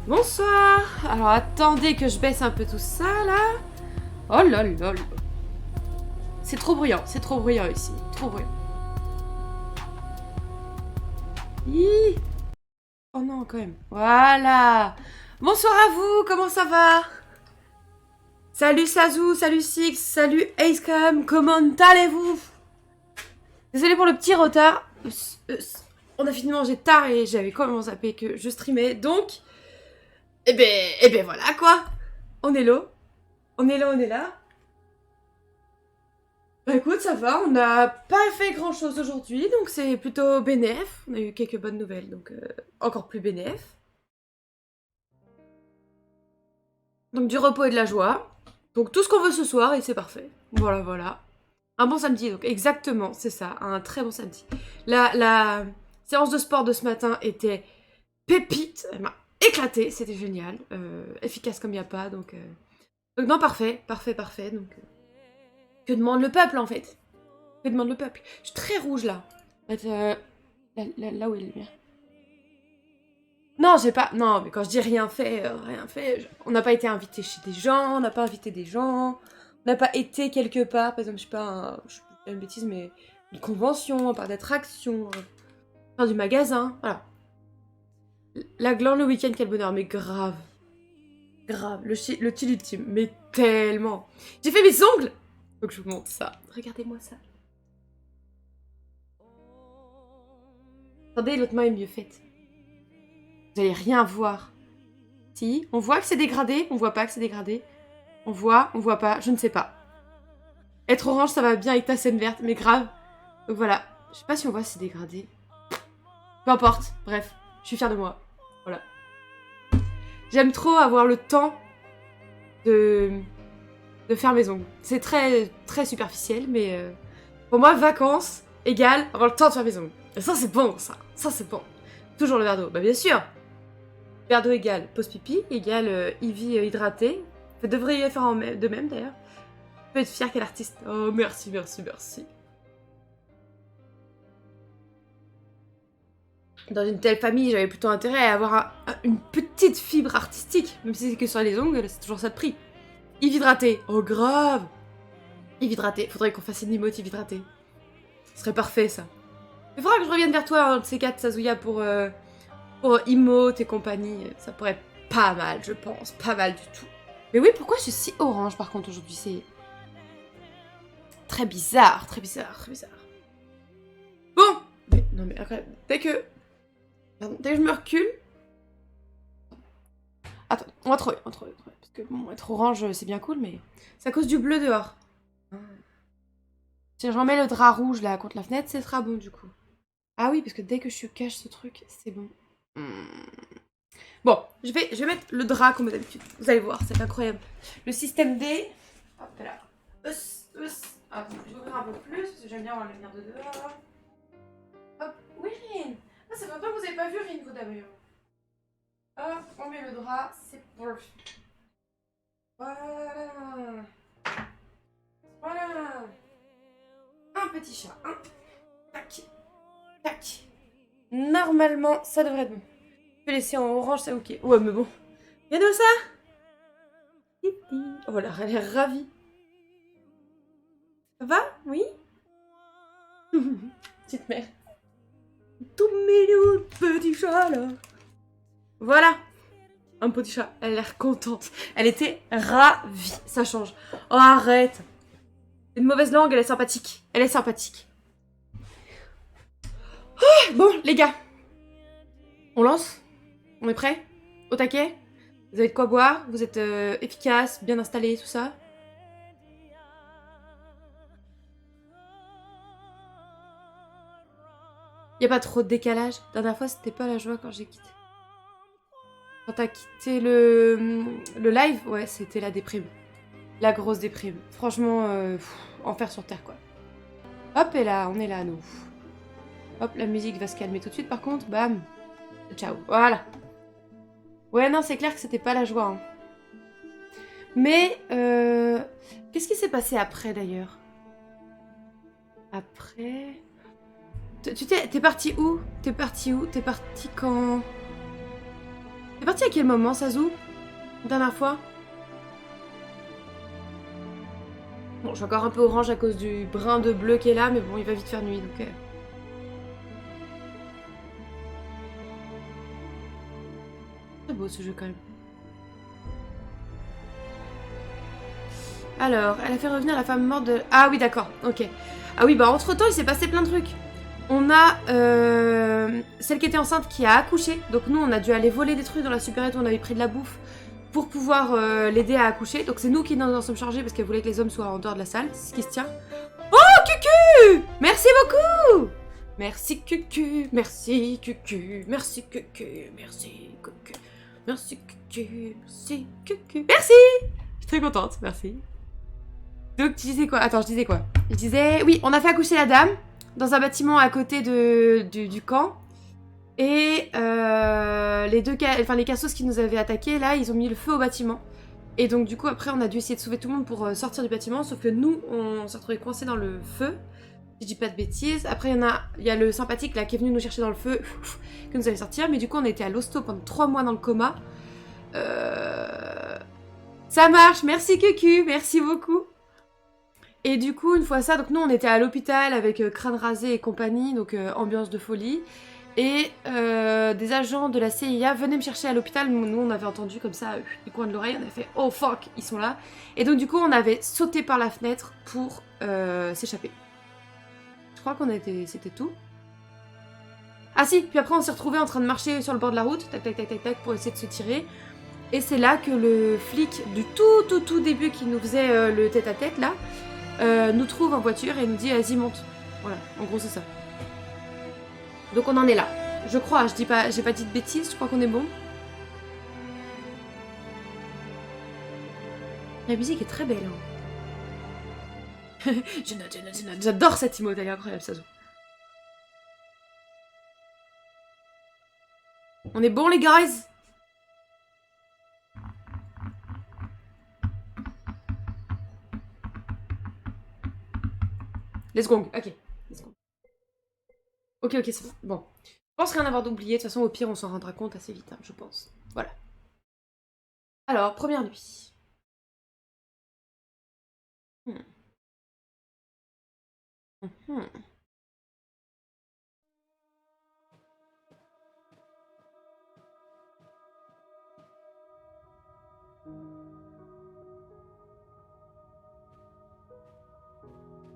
Bonsoir. Alors attendez que je baisse un peu tout ça là. Oh là là là. C'est trop bruyant ici, trop bruyant. Hi. Oh non quand même. Voilà. Bonsoir à vous, comment ça va? Salut Sazou, salut Six, salut Acecam, comment allez-vous? Désolé pour le petit retard. On a fini de manger tard et j'avais complètement zappé que je streamais, donc... Eh ben voilà quoi. On est là. On est là, on est là. Bah écoute, ça va, on n'a pas fait grand chose aujourd'hui, donc c'est plutôt bénéf. On a eu quelques bonnes nouvelles, donc encore plus bénéf. Donc du repos et de la joie. Donc tout ce qu'on veut ce soir et c'est parfait. Voilà, voilà. Un bon samedi, donc exactement, c'est ça, un très bon samedi. La séance de sport de ce matin était pépite, elle m'a éclaté, c'était génial. Efficace comme il n'y a pas, donc non, parfait, parfait, parfait. Donc que demande le peuple en fait? Que demande le peuple? Je suis très rouge là. Là où est la lumière. Non, j'ai pas. Non, mais quand je dis rien fait, on n'a pas été invité chez des gens, on n'a pas invité des gens, on n'a pas été quelque part, par exemple, je sais pas, je fais une bêtise, mais une convention, un parc d'attractions, faire du magasin, voilà. La glande le week-end, quel bonheur, mais grave. Grave, le chill ultime, mais tellement. J'ai fait mes ongles. Faut que je vous montre ça. Regardez-moi ça. Attendez, l'autre main est mieux faite. Vous allez rien voir. Si, on voit que c'est dégradé, on voit pas que c'est dégradé. On voit pas, je ne sais pas. Être orange, ça va bien avec ta scène verte, mais grave. Donc voilà, je sais pas si on voit si c'est dégradé. Peu importe, bref, je suis fière de moi. Voilà. J'aime trop avoir le temps de faire mes ongles. C'est très, très superficiel, mais pour moi, vacances égale avoir le temps de faire mes ongles. Et ça, c'est bon, ça. Ça, c'est bon. Toujours le verre d'eau. Bah, bien sûr. Verre d'eau égale pause pipi, égale Ivy hydratée. Vous devriez faire de même, d'ailleurs. Je peux être fière qu'elle artiste. Oh, merci, merci, merci. Dans une telle famille, j'avais plutôt intérêt à avoir une petite fibre artistique. Même si c'est que sur les ongles, c'est toujours ça de prix. Ivy hydratée. Oh, grave. Ivy hydratée. Faudrait qu'on fasse une emote Ivy hydratée. Ce serait parfait, ça. Il faudra que je revienne vers toi, un de ces quatre, Sazuya, pour emote et compagnie. Ça pourrait être pas mal, je pense. Pas mal du tout. Mais oui, pourquoi je suis si orange, par contre, aujourd'hui? C'est très bizarre, très bizarre, très bizarre. Bon. Mais, non, mais après, dès que je me recule... Attends, on va trouver. Parce que bon, être orange, c'est bien cool, mais... C'est à cause du bleu dehors. Si je remets le drap rouge, là, contre la fenêtre, ce sera bon, du coup. Ah oui, parce que dès que je cache ce truc, c'est bon. Bon, je vais mettre le drap comme d'habitude. Vous allez voir, c'est incroyable. Le système D... Hop là. Ah, je vais ouvrir un peu plus, parce que j'aime bien voir la lumière de dehors. Hop, oui, Rin. Ah, ça fait longtemps que vous n'avez pas vu Rin, vous d'ailleurs. Hop, on met le drap, c'est parfait. Voilà. Voilà. Un petit chat. Tac. Tac. Normalement, ça devrait être bon. Je vais laisser en orange, c'est ok. Ouais, mais bon. Regardez ça. Oh, voilà, elle a l'air ravie. Ça va? Oui? Petite mère. Tout mignon, petit chat, là. Voilà. Un petit chat. Elle a l'air contente. Elle était ravie. Ça change. Oh, arrête. Une mauvaise langue, elle est sympathique. Elle est sympathique. Oh, bon, les gars. On lance? On est prêts? Au taquet? Vous avez de quoi boire? Vous êtes efficace, bien installé, tout ça? Y a pas trop de décalage? La dernière fois, c'était pas la joie quand j'ai quitté. Quand t'as quitté le live, ouais, c'était la déprime. La grosse déprime. Franchement, enfer sur terre, quoi. Hop, et là, on est là, nous. Hop, la musique va se calmer tout de suite, par contre. Bam. Ciao. Voilà. Ouais, non, c'est clair que c'était pas la joie. Hein. Mais, qu'est-ce qui s'est passé après, d'ailleurs? Après... T'es parti où? T'es parti quand? T'es parti à quel moment, Sazu? La dernière fois? Bon, je suis encore un peu orange à cause du brin de bleu qui est là, mais bon, il va vite faire nuit, donc... Très beau ce jeu quand même. Alors, elle a fait revenir la femme morte de... Ah oui, d'accord, ok. Ah oui, bah entre-temps, il s'est passé plein de trucs. On a celle qui était enceinte qui a accouché. Donc nous, on a dû aller voler des trucs dans la supérette où on avait pris de la bouffe pour pouvoir l'aider à accoucher. Donc c'est nous qui nous en sommes chargés parce qu'elle voulait que les hommes soient en dehors de la salle. C'est ce qui se tient. Oh, Cucu! Merci beaucoup! Merci, Cucu. Merci, Cucu. Merci, Cucu. Merci, Cucu. Merci, Cucu. Merci, Cucu. Merci! Je suis très contente, merci. Donc tu disais quoi? Attends, je disais quoi? Je disais... Oui, on a fait accoucher la dame dans un bâtiment à côté du camp. Et les cassos qui nous avaient attaqués, là, ils ont mis le feu au bâtiment. Et donc du coup, après, on a dû essayer de sauver tout le monde pour sortir du bâtiment. Sauf que nous, on s'est retrouvés coincés dans le feu. Si je dis pas de bêtises. Après, il y a le sympathique, là, qui est venu nous chercher dans le feu, qui nous allait sortir. Mais du coup, on était à l'hosto pendant 3 mois dans le coma. Ça marche, merci Cucu, merci beaucoup. Et du coup, une fois ça, donc nous on était à l'hôpital avec crâne rasé et compagnie, donc ambiance de folie. Et des agents de la CIA venaient me chercher à l'hôpital. Nous on avait entendu comme ça du coin de l'oreille, on a fait oh fuck, ils sont là. Et donc du coup on avait sauté par la fenêtre pour s'échapper. Je crois qu'on était, c'était tout. Ah si, puis après on s'est retrouvés en train de marcher sur le bord de la route, tac tac tac tac tac, pour essayer de se tirer. Et c'est là que le flic du tout début qui nous faisait le tête-à-tête là, nous trouve en voiture et nous dit vas-y monte. Voilà, en gros c'est ça. Donc on en est là. Je crois, j'ai pas dit de bêtises, je crois qu'on est bon. La musique est très belle. Hein. je note. J'adore cette emote, elle est incroyable, ça. On est bon les guys? Let's go. Ok. Let's go. Ok, c'est bon. Bon. Je pense rien avoir d'oublié. De toute façon, au pire, on s'en rendra compte assez vite, hein, je pense. Voilà. Alors, première nuit.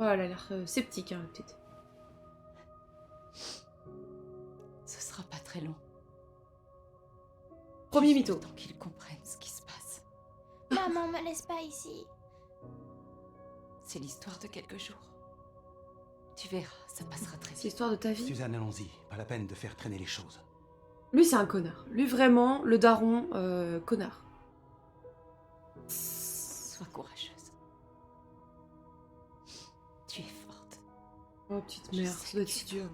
Oh, elle a l'air sceptique, hein, peut-être. Ce sera pas très long. Premier mytho. Tant qu'ils comprennent ce qui se passe. Maman, me laisse pas ici. C'est l'histoire de quelques jours. Tu verras, ça passera très C'est vite. l'histoire de ta vie. Suzanne, allons-y. Pas la peine de faire traîner les choses. Lui, c'est un connard. Lui, vraiment, le daron, connard. Sois courageuse. Tu es forte. Oh, petite mère, ça doit être si dur.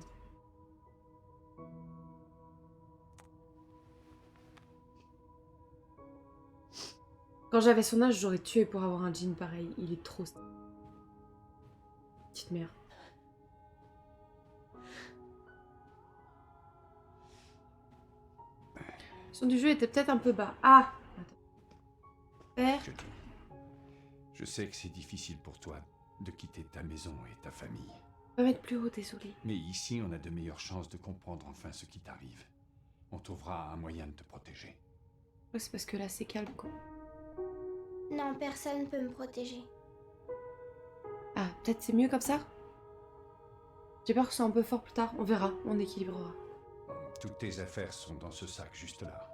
Quand j'avais son âge, j'aurais tué pour avoir un jean pareil. Il est trop... Petite mère. Le son du jeu était peut-être un peu bas. Ah! Père. Je sais que c'est difficile pour toi de quitter ta maison et ta famille. On va mettre plus haut, désolé. Mais ici, on a de meilleures chances de comprendre enfin ce qui t'arrive. On trouvera un moyen de te protéger. Ouais, c'est parce que là, c'est calme, quoi. Non, personne peut me protéger. Ah, peut-être c'est mieux comme ça? J'ai peur que ce soit un peu fort plus tard. On verra, on équilibrera. Toutes tes affaires sont dans ce sac juste là.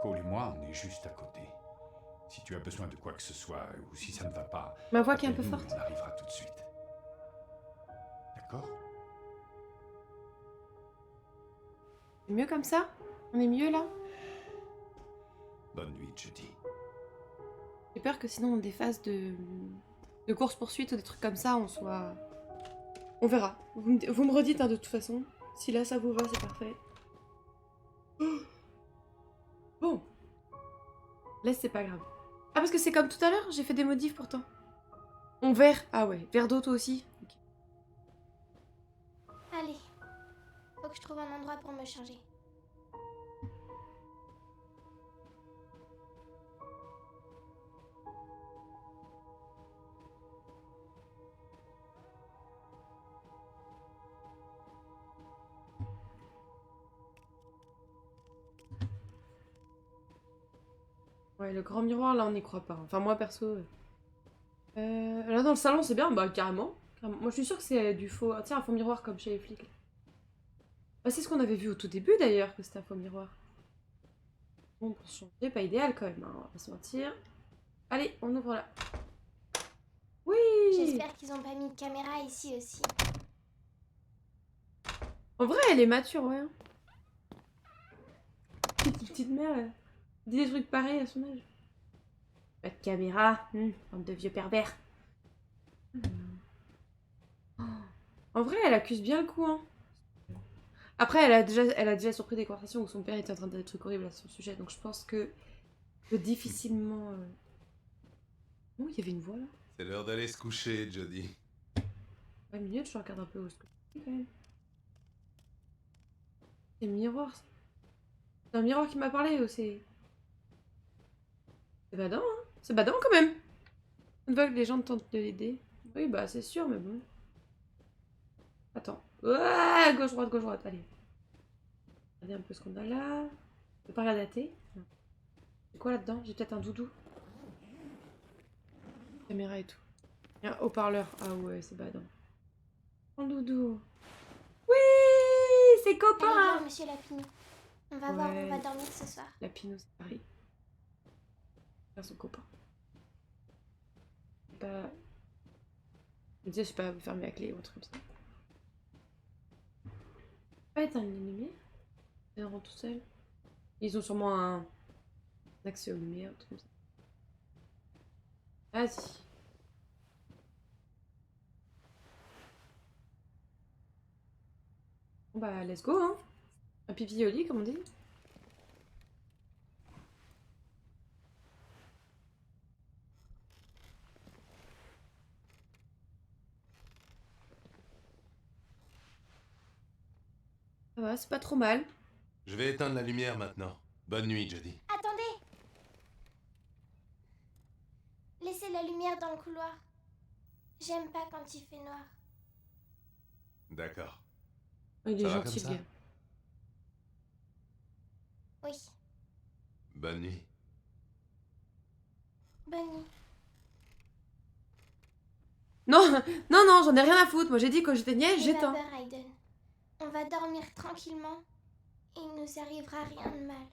Cole et moi, on est juste à côté. Si tu as besoin de quoi que ce soit, ou si ça ne va pas... Ma voix qui est un peu appelle-nous, forte. On arrivera tout de suite. D'accord? C'est mieux comme ça? On est mieux là? Bonne nuit, Judy. J'ai peur que sinon, dans des phases de course-poursuite ou des trucs comme ça, on soit... On verra. Vous me redites, hein, de toute façon. Si là, ça vous va, c'est parfait. Bon. Laisse, c'est pas grave. Ah, parce que c'est comme tout à l'heure, j'ai fait des modifs pourtant. On vert. Ah ouais, vert d'eau toi aussi. Okay. Allez, faut que je trouve un endroit pour me changer. Ouais, le grand miroir, là, on n'y croit pas. Enfin, moi, perso... Là, dans le salon, c'est bien. Bah, carrément. Moi, je suis sûre que c'est du faux... Tiens, un faux miroir, comme chez les flics. Bah, c'est ce qu'on avait vu au tout début, d'ailleurs, que c'était un faux miroir. Bon, pour changer, pas idéal, quand même, hein, on va pas se mentir. Allez, on ouvre là. Oui! J'espère qu'ils ont pas mis de caméra ici aussi. En vrai, elle est mature, ouais. Petite mère, elle dit des trucs pareils à son âge. Pas de caméra, bande de vieux pervers. En vrai, elle accuse bien le coup, hein. Après, elle a déjà surpris des conversations où son père était en train de dire des trucs horribles à son sujet, donc je pense que peut difficilement... Oh, il y avait une voix, là. C'est l'heure d'aller se coucher, Jodie. 20 minutes, je regarde un peu où est-ce que c'est, quand même. C'est le miroir, ça. C'est un miroir qui m'a parlé, ou c'est... C'est badant, hein. C'est badant, quand même. Une fois que les gens tentent de l'aider. Oui, bah, c'est sûr, mais bon. Attends. Ouais, gauche-droite, allez. Regardez un peu ce qu'on a là. Je peux pas regarder la thé. C'est quoi là-dedans? J'ai peut-être un doudou. Caméra et tout. Il y a un haut-parleur. Ah ouais, c'est badant. Un doudou. Oui, c'est Allez, copain. viens, monsieur Lapinou. On va voir où on va dormir ce soir. La Pinot, c'est pareil. Faire son copain. Pas... Je me disais, je sais pas, fermer la clé ou un truc comme ça. Pas éteindre les lumières. Ils rentrent tout seuls. Ils ont sûrement un accès aux lumières, un truc comme ça. Vas-y. Bon bah, let's go, hein. Un pipi au lit, comme on dit. Ça va, c'est pas trop mal. Je vais éteindre la lumière maintenant. Bonne nuit, Jodie. Attendez! Laissez la lumière dans le couloir. J'aime pas quand il fait noir. D'accord. Il est Ça va gentil, comme le ça gars. Oui, Bonne nuit. bonne nuit. Non, non, non, j'en ai rien à foutre. Moi, j'ai dit quand j'éteignais, N'aie pas j'éteins. peur, Aiden. On va dormir tranquillement et il nous arrivera rien de mal.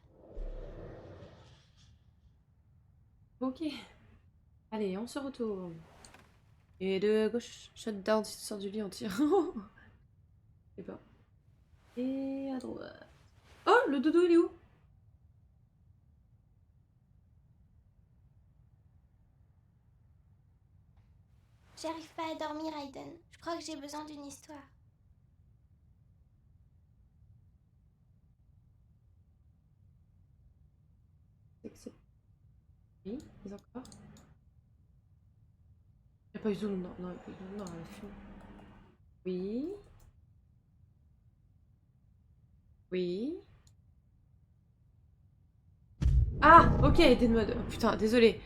Ok. Allez, on se retourne. Et de gauche, shutdown, si tu sors du lit, on tire. Je sais pas. Et à droite. Oh, le dodo, il est où? J'arrive pas à dormir, Aiden. Je crois que j'ai besoin d'une histoire. C'est que c'est... Oui, mais encore. Y'a pas eu zoom, non, non, non, elle fume. Oui. Oui. Ah, ok, elle était de mode. Oh, putain, désolé.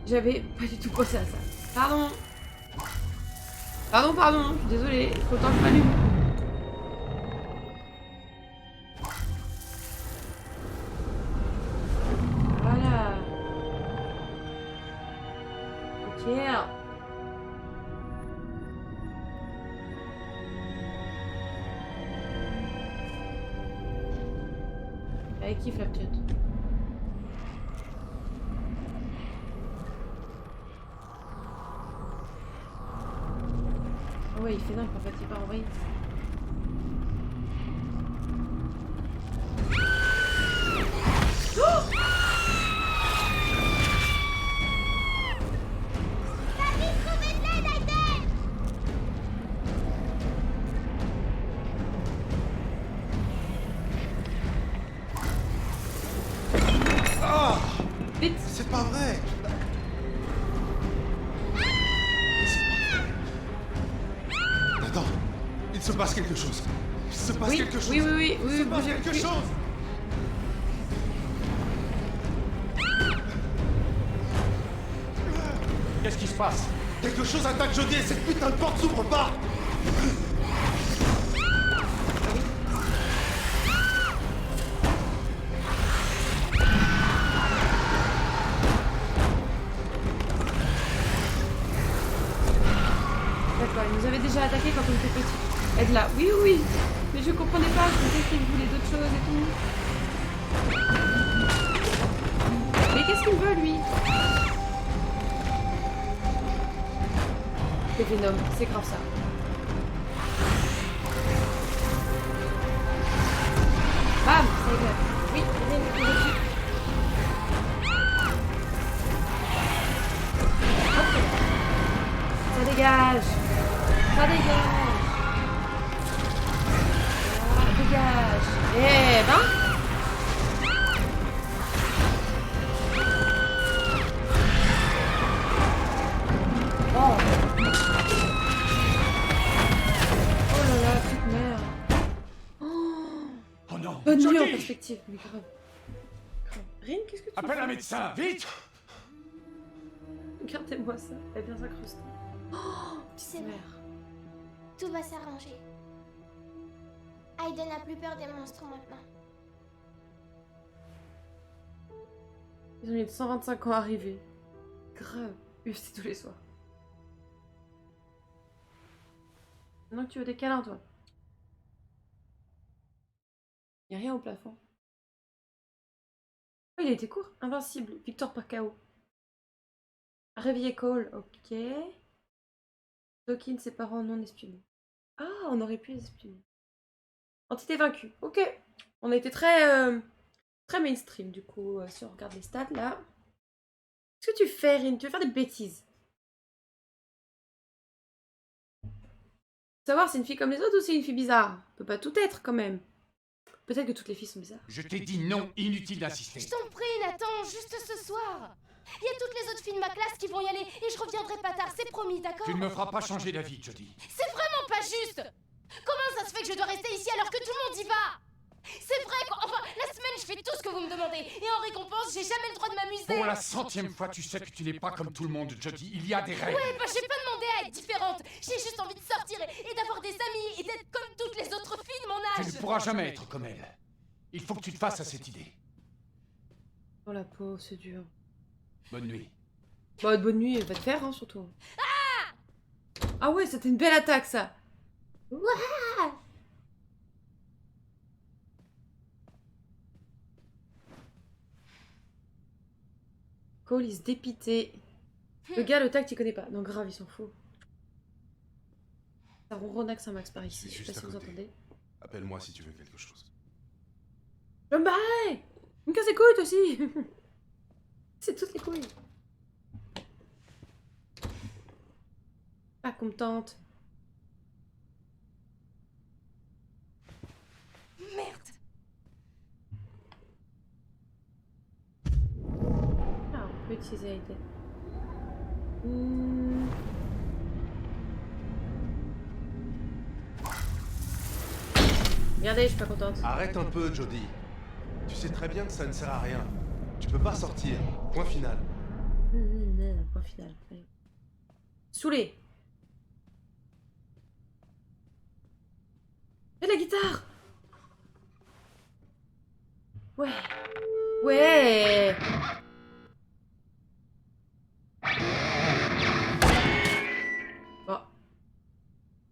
J'avais pas du tout pensé à ça. Pardon. Pardon, je suis désolée. Faut autant que je m'allume. Voilà. Ok. Elle kiffe la petite. Ah ouais, il fait dingue en fait, il part en vrille. Ah! Vite! C'est pas vrai! Attends, il se passe quelque chose. Il se passe Oui, quelque chose. oui, Il se passe bougez quelque plus. chose. Qu'est-ce qui se passe? Quelque chose attaque Jodie et cette putain de porte s'ouvre pas. m'avait déjà attaqué quand on était petit. Elle est là, oui, oui, mais je comprenais pas, je pensais qu'il voulait d'autres choses et tout. Mais qu'est-ce qu'il veut, lui? Le Venom, c'est grave ça. Bam, ça éclate. Oui, viens, dessus. Hop. Ça dégage. Ça dégage. Ça dégage. Eh ben. Oh. Oh là là, petite merde. Oh non, Bonne nuit en Jodie! perspective, mais grave. Rin, qu'est-ce que tu Appelle fais? un médecin, vite! Regardez-moi ça, elle vient s'incruster. Oh, C'est petite bon. mère. Tout va s'arranger. Aiden n'a plus peur des monstres maintenant. Ils ont mis 125 ans à arriver. Grave. UFC tous les soirs. Maintenant que tu veux des câlins, toi. Y'a rien au plafond. Oh, il a été court. Invincible. Victoire par KO. Réveiller Cole. Ok. Dawkins, ses parents non espionnés. Ah, on aurait pu les espionner. Entité vaincue. Ok. On a été très, très mainstream, du coup, si on regarde les stats, là. Qu'est-ce que tu fais, Rin? Tu veux faire des bêtises? Savoir c'est une fille comme les autres ou c'est une fille bizarre? Peut pas tout être, quand même. Peut-être que toutes les filles sont bizarres. Je t'ai dit non, inutile d'insister. Je t'en prie, Nathan, juste ce soir. Il y a toutes les autres filles de ma classe qui vont y aller et je reviendrai pas tard, c'est promis, d'accord? Tu ne me feras pas changer d'avis, Jodie. C'est vraiment pas juste. Comment ça se fait que je dois rester ici alors que tout le monde y va? C'est vrai qu'enfin, la semaine, je fais tout ce que vous me demandez. Et en récompense, j'ai jamais le droit de m'amuser. Pour la 100e fois, tu sais que tu n'es pas comme tout le monde, Jodie. Il y a des règles. Ouais, bah j'ai pas demandé à être différente. J'ai juste envie de sortir et d'avoir des amis et d'être comme toutes les autres filles de mon Tu âge. ne pourras jamais être comme elle. Il faut que tu te fasses à cette idée. Oh la peau, c'est dur. Bonne nuit. Bah, bonne nuit, va te faire, hein, surtout. Ah ouais, c'était une belle attaque, ça. Ouah. Cole, il se dépitait. Le gars, le tac, tu connais pas. Non, grave, il s'en fout. Ça ronronne un max par ici. Je sais pas Juste si à vous côté. entendez. Appelle-moi si tu veux quelque chose. Je me barrer. Me casse les couilles, toi aussi. C'est toutes les couilles. Pas contente. Merde. Ah, on peut utiliser Aiden. Regardez, je suis pas contente. Arrête un peu, Jodie. Tu sais très bien que ça ne sert à rien. Tu peux pas sortir. Point final. Point final. Allez. Saoulé. Et la guitare. Ouais. Ouais.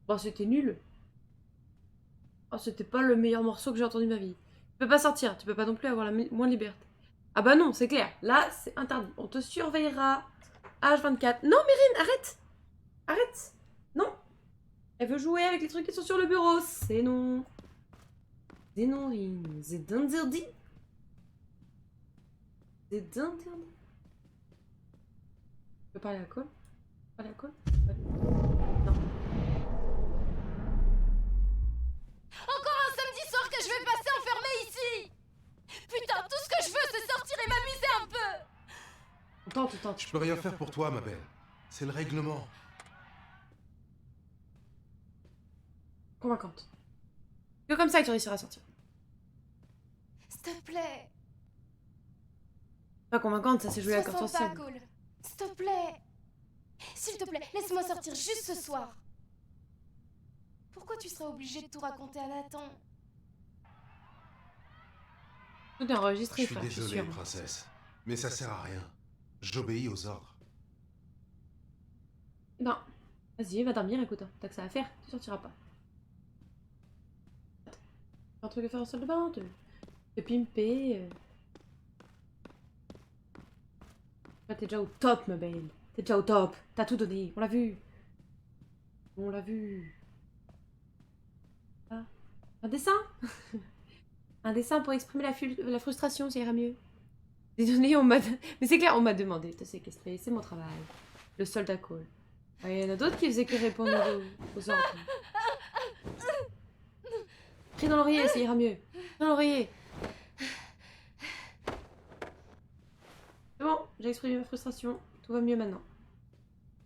Bon, c'était nul. Oh, c'était pas le meilleur morceau que j'ai entendu de ma vie. Tu peux pas sortir, tu peux pas non plus avoir moins de liberté. Ah bah non, c'est clair. Là, c'est interdit. On te surveillera. H24. Non, Mérine, arrête. Arrête. Non. Elle veut jouer avec les trucs qui sont sur le bureau. C'est non. C'est non, Rin. C'est interdit. C'est interdit. Tu peux parler à Cole? Parler à Cole? Ouais. Non. Encore un samedi soir que je vais passer enfermé ici. Putain, tout ce que je veux, c'est sortir et m'amuser un peu. On tente, on tente. Je peux rien faire pour toi, ma belle. C'est le règlement. Convaincante. Que comme ça que tu réussiras à sortir. S'il te plaît. Pas convaincante, ça c'est joué à la Sois carte sympa, ancienne. Cole. S'il te plaît. S'il te plaît, laisse-moi sortir juste ce soir. Pourquoi tu serais obligé de tout raconter à Nathan? Tout est enregistré, Je suis frère, je suis désolé, sûre. princesse. Mais ça sert à rien. J'obéis aux ordres. Non. Vas-y, va dormir, écoute. Hein. T'as que ça à faire, tu sortiras pas. Attends. Un truc à faire en salle de bain, te pimper. Là, t'es déjà au top, ma belle. T'es déjà au top. T'as tout donné. On l'a vu. On l'a vu. Ah. Un dessin. Un dessin pour exprimer la frustration, ça ira mieux. Désolé, on m'a... Mais c'est clair, on m'a demandé de te séquestrer. C'est mon travail. Le soldat call. Il y en a d'autres qui faisaient que répondre aux ordres. Pris dans l'oreiller, ça ira mieux. Dans l'oreiller. C'est bon, j'ai exprimé ma frustration. Tout va mieux maintenant.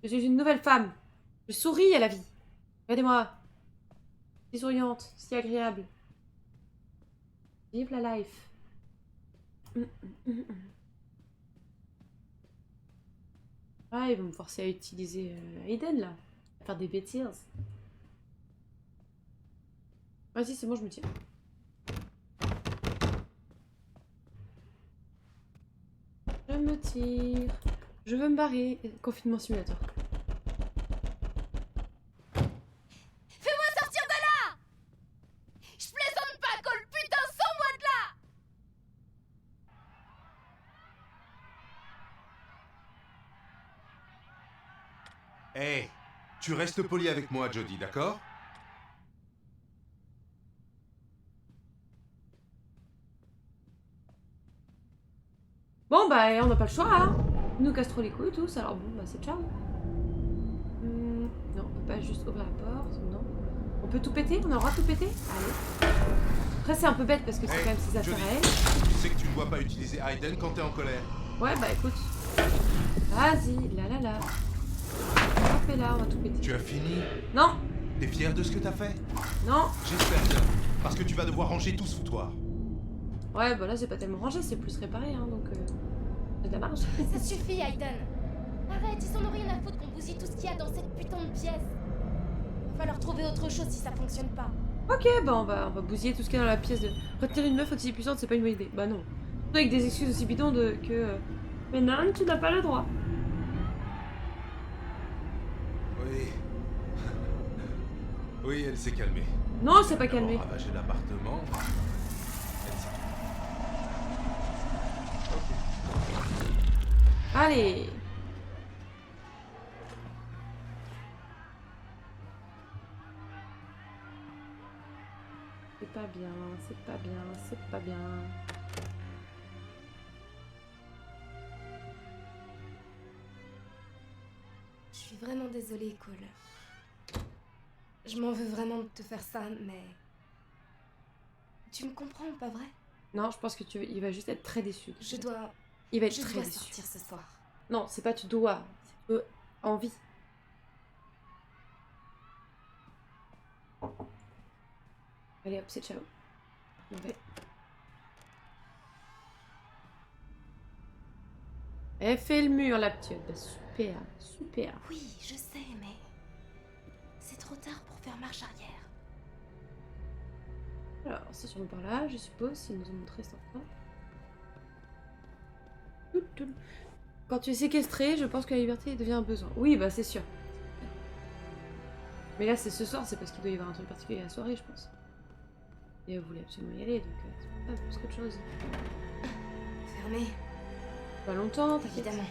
Je suis une nouvelle femme. Je souris à la vie. Regardez-moi. Si souriante, si agréable. Vive la life. Ah, ils vont me forcer à utiliser Aiden là. À faire des bêtises. Vas-y, c'est bon, je me tiens. Je me tire. Je veux me barrer. Confinement simulateur. Fais-moi sortir de là! Je plaisante pas, Cole, putain, sors-moi de là! Hé, tu restes poli avec moi, Jodie, d'accord? Bon, bah, on n'a pas le choix, hein. Ils nous casse trop les couilles, tous. Alors bon, bah, c'est ciao. Non, on peut pas juste ouvrir la porte, non. On peut tout péter? On a le droit de tout péter? Allez. Après, c'est un peu bête parce que c'est Hey, quand même ses affaires Jodie. à elle. Tu sais que tu ne dois pas utiliser Aiden quand t'es en colère. Ouais, bah, écoute. Vas-y, là. Hop, et là, on va tout péter. Tu as fini? Non, T'es fier de ce que t'as fait? non. J'espère bien. Parce que tu vas devoir ranger tout ce foutoir. Ouais, bah là, c'est pas tellement rangé, c'est plus réparé, hein, donc... c'est de la marge. Ça suffit, Aiden. Arrête, ils en ont rien à foutre qu'on bousille tout ce qu'il y a dans cette putain de pièce. Va falloir trouver autre chose si ça fonctionne pas. Ok, bah on va bousiller tout ce qu'il y a dans la pièce de... Retenir une meuf aussi puissante, c'est pas une bonne idée. Bah non. Surtout avec des excuses aussi bidons que... Mais non, tu n'as pas le droit. Oui. Oui, elle s'est calmée. Non, elle s'est pas calmée. Elle a ravagé l'appartement. Elle s'est calmée. Allez. C'est pas bien, c'est pas bien, c'est pas bien. Je suis vraiment désolée, Cole. Je m'en veux vraiment de te faire ça, mais... Tu me comprends, pas vrai? Non, je pense que il va juste être très déçu. Il va être Je très dois déçu. sortir ce soir. Non, c'est pas tu dois, c'est tu envie. Allez hop, c'est ciao. On va. Elle fait le mur, la petite. Bah, super, super. Oui, je sais, mais... C'est trop tard pour faire marche arrière. Alors, c'est sûrement par là, je suppose, s'ils nous ont montré cet enfant. Quand tu es séquestré, je pense que la liberté devient un besoin. Oui, bah c'est sûr. Mais là, c'est ce soir, c'est parce qu'il doit y avoir un truc particulier à la soirée, je pense. Et elle voulait absolument y aller, donc c'est pas plus qu'autre chose. Fermé, Pas longtemps, t'inquiète. évidemment.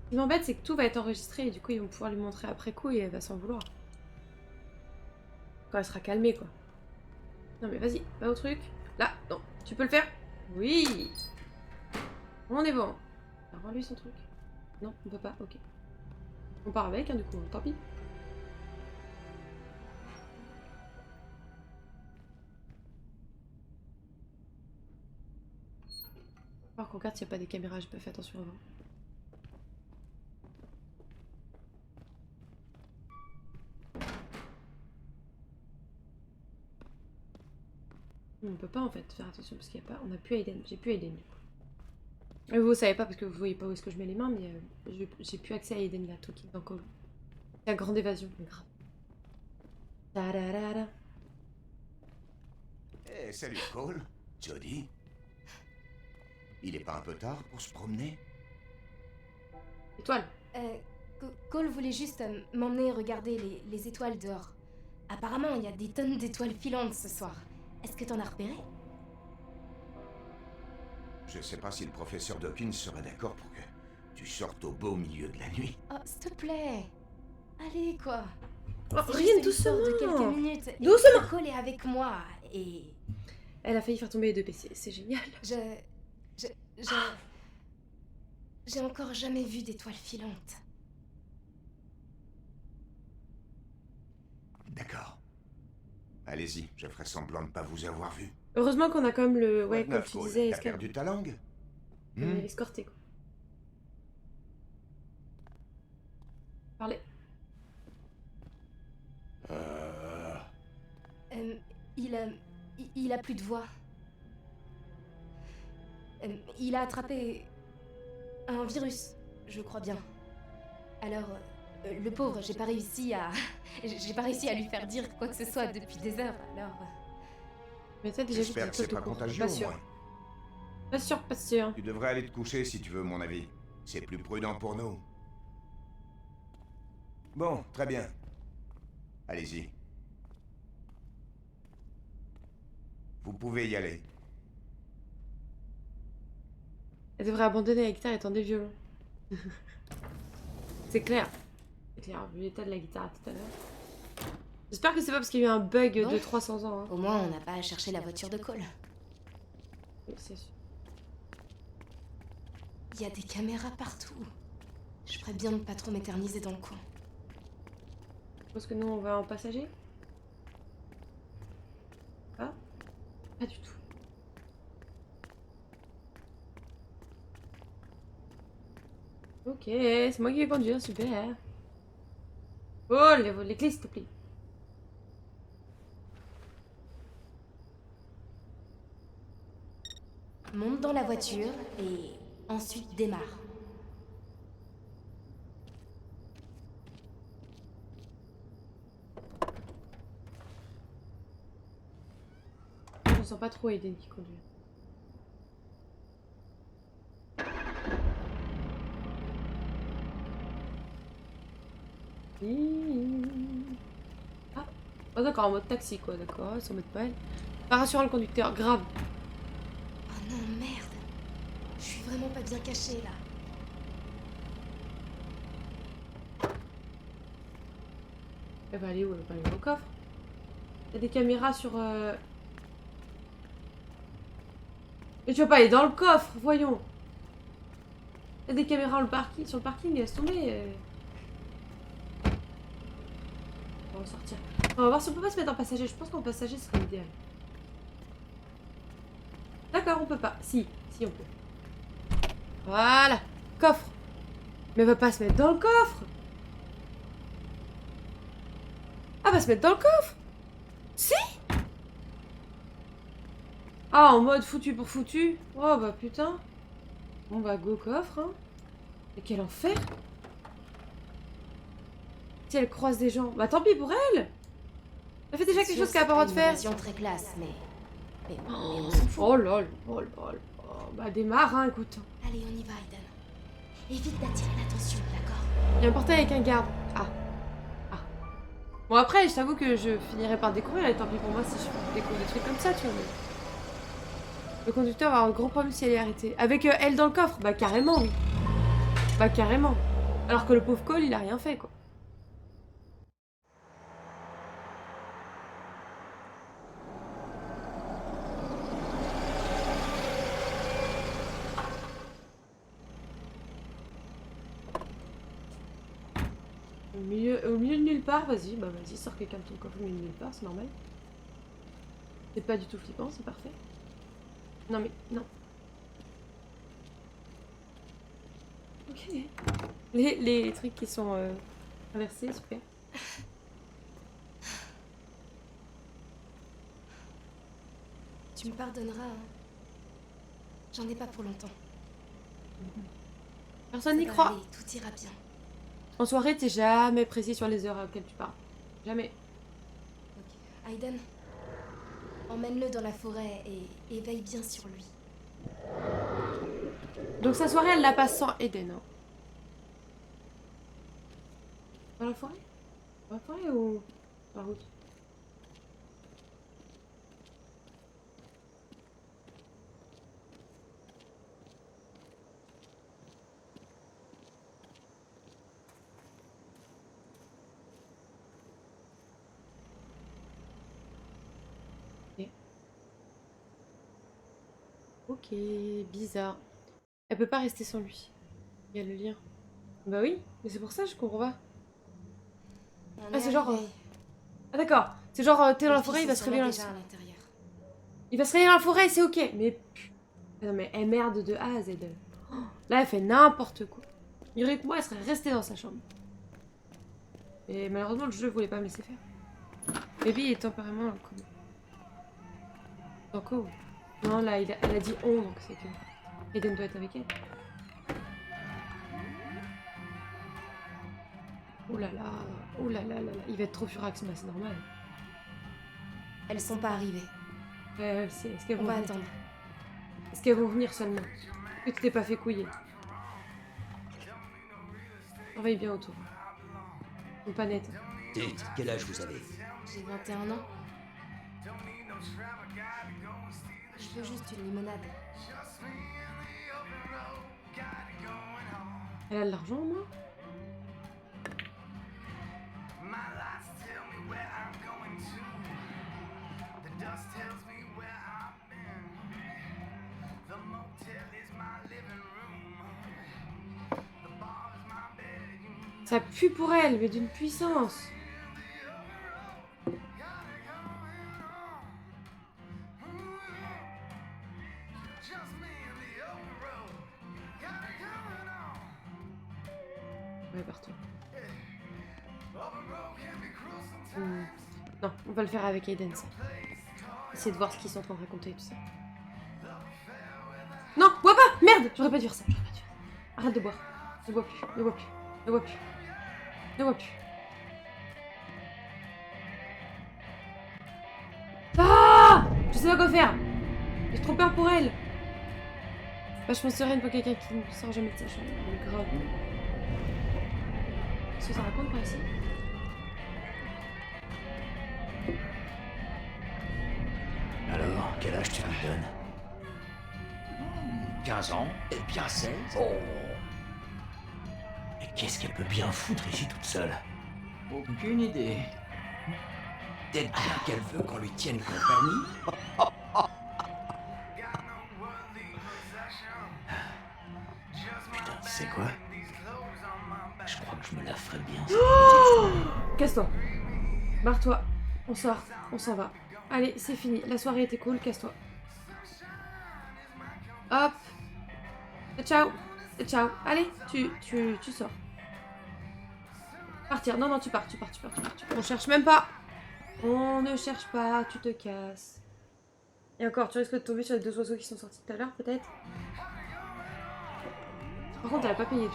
Ce qui m'embête, c'est que tout va être enregistré et du coup, ils vont pouvoir lui montrer après coup et elle va s'en vouloir. Quand elle sera calmée, quoi. Non, mais vas-y, va au truc. Là, non, tu peux le faire? Oui! On est bon. Alors, rends-lui son truc. Non, on peut pas, ok. On part avec, hein, du coup, tant pis. Alors qu'on regarde s'il n'y a pas des caméras, j'ai pas fait attention avant. On peut pas en fait faire attention parce qu'il y a pas. On a plus Aiden. J'ai plus Aiden du coup. Et vous savez pas parce que vous voyez pas où est-ce que je mets les mains, mais j'ai plus accès à Aiden là, tout qui est dans Call. C'est la grande évasion, grave. Ta-da-da-da. Eh, salut Cole. Jodie. Il est pas un peu tard pour se promener? Étoile. Cole voulait juste m'emmener regarder les étoiles dehors. Apparemment, il y a des tonnes d'étoiles filantes ce soir. Est-ce que t'en as repéré? Je sais pas si le professeur Dawkins serait d'accord pour que tu sortes au beau milieu de la nuit. Oh, s'il te plaît. Allez, quoi. Oh, C'est rien, juste l'histoire doucement. de quelques minutes. Et Doucement. Cole est avec moi. Et Elle a failli faire tomber les deux PC, c'est génial. j'ai encore jamais vu d'étoiles filantes. D'accord. Allez-y, je ferai semblant de pas vous avoir vu. Heureusement qu'on a quand même le... Ouais, Quoi de comme neuf, tu Cole? disais, T'as perdu ta langue? escorté, quoi. Parlez. Il a plus de voix. Il a attrapé un virus, je crois bien. Alors, le pauvre, j'ai pas réussi à lui faire dire quoi que ce soit depuis des heures. Alors, Mais t'as déjà vu J'espère que c'est pas contagieux Pas au sûr. moins. Pas sûr, pas sûr. Tu devrais aller te coucher si tu veux mon avis. C'est plus prudent pour nous. Bon, très bien. Allez-y. Vous pouvez y aller. Elle devrait abandonner la guitare et tendre des violons. C'est clair. C'est clair, vu l'état de la guitare tout à l'heure. J'espère que c'est pas parce qu'il y a eu un bug Non. de 300 ans. Hein. au moins, on n'a pas à chercher la voiture de Cole. Oui, c'est sûr. Il y a des caméras partout. Je ferais bien de pas trop m'éterniser dans le coin. Je pense que nous, on va en passager. Ah, pas du tout. Ok, c'est moi qui vais conduire, super. Oh, les clés, s'il te plaît. Monte dans la voiture et ensuite démarre. Je sens pas trop Aiden qui conduit. Ah, oh, d'accord, en mode taxi quoi, d'accord, sans mode pas elle. Pas rassurant le conducteur, grave. Oh non, merde. Je suis vraiment pas bien cachée là. Elle va aller où? Elle va pas aller au coffre. Il y a des caméras sur... Mais tu vas pas aller dans le coffre, voyons. Il y a des caméras sur le parking, laisse tomber. On va sortir. On va voir si on peut pas se mettre en passager. Je pense qu'en passager, ce serait idéal. D'accord, on peut pas. Si on peut. Voilà. Coffre. Mais elle va pas se mettre dans le coffre. Ah, va se mettre dans le coffre. Si. Ah, en mode foutu pour foutu. Oh, bah putain. Bon, bah go coffre, hein. Mais quel enfer. Si elle croise des gens, bah tant pis pour elle. Elle fait déjà quelque chose qu'elle a pas le droit de faire. Une très classe, mais on s'en fout. Oh lol, oh lol. Oh, bah démarre, hein, écoute. Allez, on y va, Aiden. Évite d'attirer l'attention, d'accord? Il y a un portail avec un garde. Ah. Bon après, je t'avoue que je finirai par découvrir, et tant pis pour moi si je découvre des trucs comme ça, tu vois. Mais... Le conducteur va avoir un gros problème si elle est arrêtée. Avec elle dans le coffre, bah carrément, oui. Bah carrément. Alors que le pauvre Cole, il a rien fait, quoi. Au milieu de nulle part, vas-y, bah vas-y, sors quelqu'un de ton coffre au milieu de nulle part, c'est normal. C'est pas du tout flippant, c'est parfait. Non mais, non. Ok. Les trucs qui sont inversés, super. Tu me pardonneras, hein. J'en ai pas pour longtemps. Personne n'y Ça va croit. aller, tout ira bien. En soirée, t'es jamais précis sur les heures auxquelles tu parles. Jamais. Ok. Aiden, Emmène-le dans la forêt et veille bien sur lui. Donc sa soirée, elle la passe sans Eden. Hein. Dans la forêt? Dans la forêt ou dans la route? Ok, bizarre. Elle peut pas rester sans lui. Il y a le lien. Bah oui, mais c'est pour ça, je comprends pas. Ah, c'est genre... Ah d'accord, c'est genre, t'es dans la forêt, il va se réveiller dans la... Il va se réveiller dans la forêt, c'est ok. Mais... Non mais elle merde de A à Z. Oh, là, elle fait n'importe quoi. Il y aurait que moi, elle serait restée dans sa chambre. Et malheureusement, le jeu voulait pas me laisser faire. Baby est tempéralement dans le coma. Dans quoi? Non, là, elle a dit on, donc c'est que Eden doit être avec elle. Oh là là, oh là là là là. Il va être trop furax, mais c'est normal. Elles sont pas arrivées. Est-ce qu'elles On vont va venir? attendre. Est-ce qu'elles vont venir seulement? Que tu t'es pas fait couiller. Surveille bien autour. Ils sont pas nettes. Dites, quel âge vous avez? J'ai 21 ans. Je veux juste une limonade. Elle a de l'argent, moi? Ça pue pour elle, mais d'une puissance. Ouais, partout. Non, on va le faire avec Aiden, ça. Essayer de voir ce qu'ils sont en train de raconter et tout ça. Non, bois pas! Merde! J'aurais pas dû faire ça, j'aurais pas dû faire ça. Arrête de boire. Ne bois plus, ne bois plus, ne bois plus. Ne bois plus. Ah! Je sais pas quoi faire. J'ai trop peur pour elle. Vachement sereine pour quelqu'un qui ne sort jamais de sa chambre. Mais grave. Est-ce que ça raconte pas ici? Alors, quel âge tu lui donnes? 15 ans? Et bien 16? Oh! Mais qu'est-ce qu'elle peut bien foutre ici toute seule? Aucune idée. Peut-être bien qu'elle veut qu'on lui tienne compagnie. Putain, tu sais quoi? Je crois que je me la ferais bien. Casse-toi. Barre-toi. On sort. On s'en va. Allez, c'est fini. La soirée était cool. Casse-toi. Hop. Ciao. Ciao. Allez, tu sors. Partir. Non, non, tu pars. On cherche même pas. On ne cherche pas. Tu te casses. Et encore, tu risques de tomber sur les 2 oiseaux qui sont sortis tout à l'heure, peut-être. Par contre, elle a pas payé tout.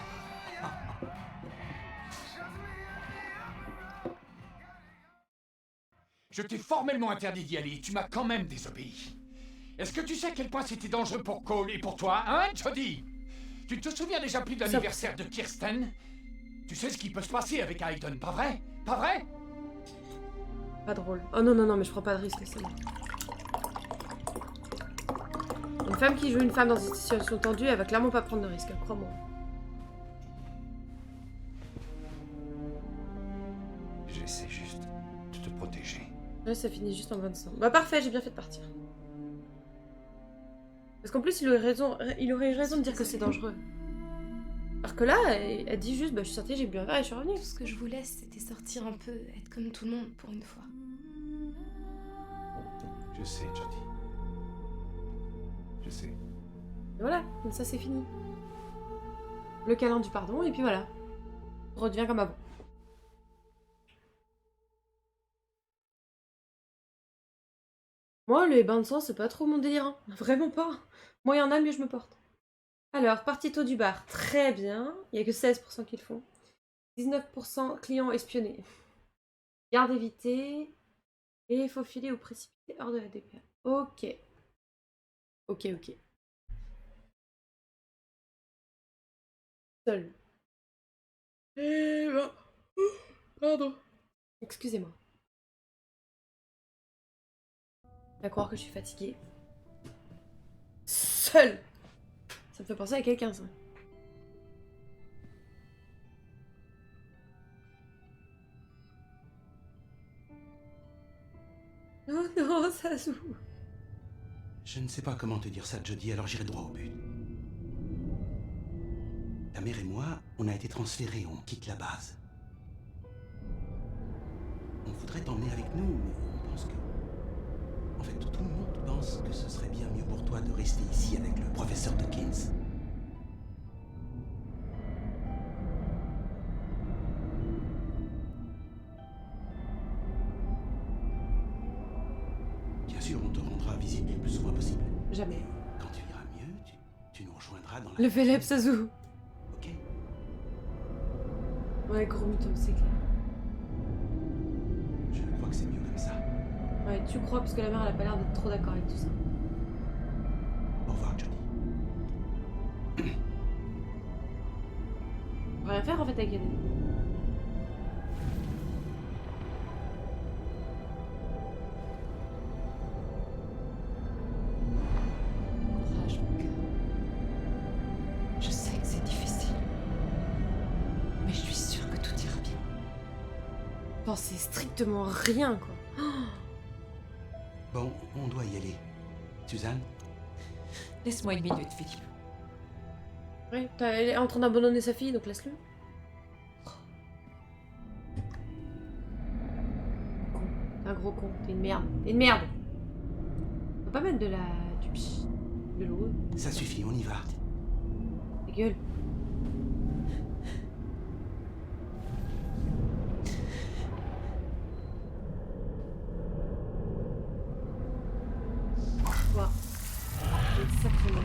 Je t'ai formellement interdit d'y aller, tu m'as quand même désobéi. Est-ce que tu sais à quel point c'était dangereux pour Cole et pour toi, hein, Jodie? Tu te souviens déjà plus de l'anniversaire de Kirsten? Tu sais ce qui peut se passer avec Aiden, pas vrai? Pas vrai? Pas drôle. Oh non, non, non, mais je prends pas de risque, c'est bon. Une femme qui joue une femme dans une situation tendue, elle va clairement pas prendre de risque, hein, crois-moi. J'essaie juste de te protéger. Ouais, ça finit juste en 25. Bah parfait, j'ai bien fait de partir. Parce qu'en plus, il aurait eu raison de dire que c'est dangereux. Alors que là, elle dit juste, bah je suis sortie, j'ai bu un verre et je suis revenue. Tout ce que je voulais, c'était sortir un peu, être comme tout le monde pour une fois. Je sais, Jodie. Je sais. Et voilà, donc ça c'est fini. Le câlin du pardon, et puis voilà. On redevient comme avant. Moi, les bains de sang, c'est pas trop mon délire. Hein. Vraiment pas. Moi, il y en a, mieux je me porte. Alors, partie taux du bar. Très bien. Il n'y a que 16% qui le font. 19% clients espionnés. Garde évitée. Et il faut filer ou précipiter hors de la DPA. Ok. Ok, ok. Seul. Et ben... Pardon. Excusez-moi. À croire que je suis fatiguée. Seul. Ça me fait penser à quelqu'un, ça. Oh non, ça s'ouvre. Je ne sais pas comment te dire ça, Jodie, alors j'irai droit au but. Ta mère et moi, on a été transférés, on quitte la base. On voudrait t'emmener avec nous, mais on pense que... En fait, tout le monde pense que ce serait bien mieux pour toi de rester ici avec le professeur Dawkins. Bien sûr, on te rendra visite le plus souvent possible. Jamais. Quand tu iras mieux, tu nous rejoindras dans la... Le Véleb, ça s'ouvre. Ok? Ouais, gros mytho, c'est clair. Je crois que c'est mieux comme ça. Ouais, tu crois, parce que la mère, elle a pas l'air d'être trop d'accord avec tout ça. Au revoir, Jodie. On va rien faire, en fait, avec elle. Courage, mon cœur. Je sais que c'est difficile. Mais je suis sûre que tout ira bien. Non, c'est strictement rien, quoi. Bon, on doit y aller. Suzanne? Laisse-moi une minute, Philippe. Ouais, elle est en train d'abandonner sa fille, donc laisse-le. Con. T'es un gros con. T'es une merde. T'es une merde. On peut pas mettre de l'eau. Ça suffit, on y va. Ta gueule. Quoi? C'est sacrément.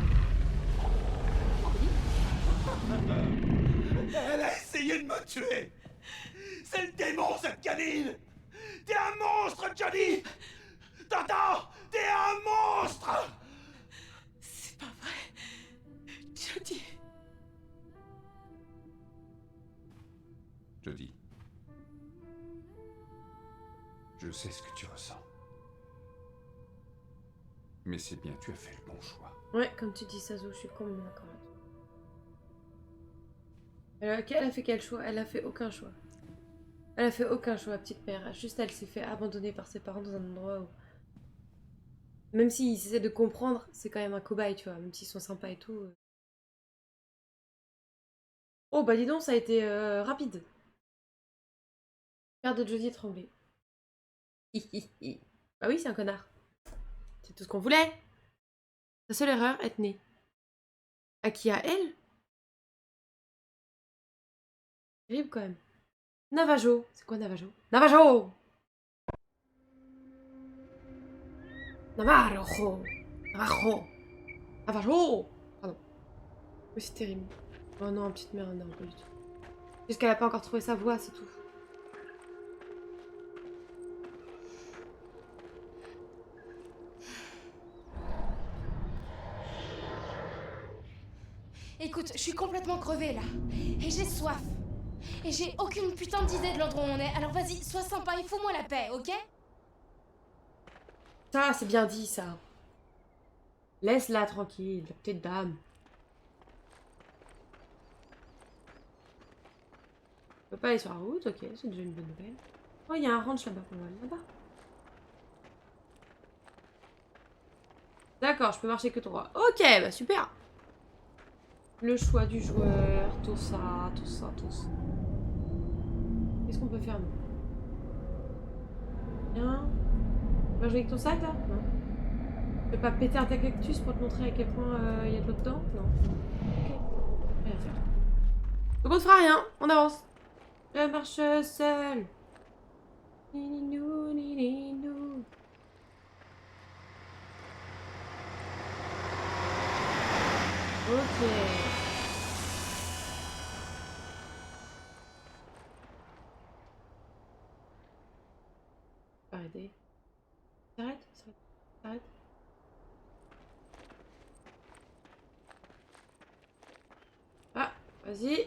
Elle a essayé de me tuer! C'est le démon, cette gamine! T'es un monstre, Johnny! T'entends? T'es un monstre! C'est pas vrai. Jodie. Jodie. Je sais ce que tu ressens. Mais c'est bien, tu as fait le bon choix. Ouais, comme tu dis, Sazo, je suis complètement d'accord avec toi. Elle a fait quel choix? Elle a fait aucun choix. Elle a fait aucun choix, petite mère. Juste, elle s'est fait abandonner par ses parents dans un endroit où... Même s'ils essaient de comprendre, c'est quand même un cobaye, tu vois. Même s'ils sont sympas et tout. Oh, bah dis donc, ça a été rapide. Père de Jodie étranglé. Bah oui, c'est un connard. C'est tout ce qu'on voulait. Sa seule erreur, être née. À qui? À elle? Terrible quand même. Navajo. C'est quoi Navajo? Navajo! Navajo! Navajo! Navajo! Pardon. Oui, c'est terrible. Oh non, petite mère, non, pas du tout. Juste qu'elle a pas encore trouvé sa voix, c'est tout. Écoute, je suis complètement crevée là. Et j'ai soif. Et j'ai aucune putain d'idée de l'endroit où on est. Alors vas-y, sois sympa et fous-moi la paix, ok? Ça, c'est bien dit, ça. Laisse-la tranquille, la petite dame. On peut pas aller sur la route, ok, c'est déjà une bonne nouvelle. Oh, il y a un ranch là-bas, on va aller là-bas. D'accord, je peux marcher que droit. Ok, bah super. Le choix du joueur, tout ça, tout ça, tout ça. Qu'est-ce qu'on peut faire, nous? Rien. On va jouer avec ton sac, là? Non. Tu peux pas péter un tas cactus pour te montrer à quel point il y a de l'eau dedans? Non. Ok. Rien à faire. Donc on ne fera rien, on avance. Je marche seule. Nininou, nininou. Ok. Arrêtez. S'arrête, s'arrête. Ah, vas-y.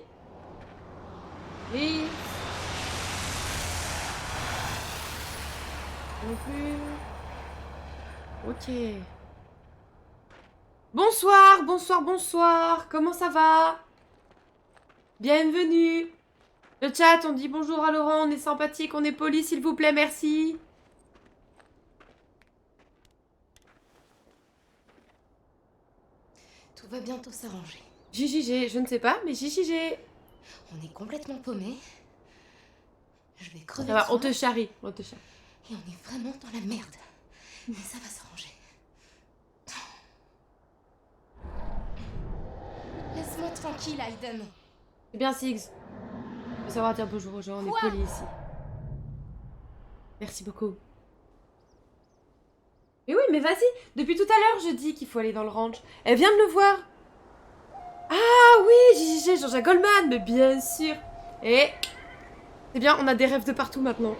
Oui. Non plus. Ok. Bonsoir, bonsoir, bonsoir. Comment ça va? Bienvenue. Le chat, on dit bonjour à Laurent, on est sympathique, on est poli, s'il vous plaît, merci. Tout va bientôt s'arranger. JJG, je ne sais pas, mais JJG. On est complètement paumés. Je vais crever Ça de va, on faim, te charrie, on te charrie. et on est vraiment dans la merde. Mais ça va s'arranger. Laisse-moi tranquille, Aiden. C'est bien, Six. Faut savoir dire bonjour aux gens, on est poli ici. Merci beaucoup. Mais oui, mais vas-y. Depuis tout à l'heure, je dis qu'il faut aller dans le ranch. Elle vient de le voir. Ah oui, JJG, Jean-Jacques Goldman, mais bien sûr. Et c'est bien, on a des rêves de partout maintenant.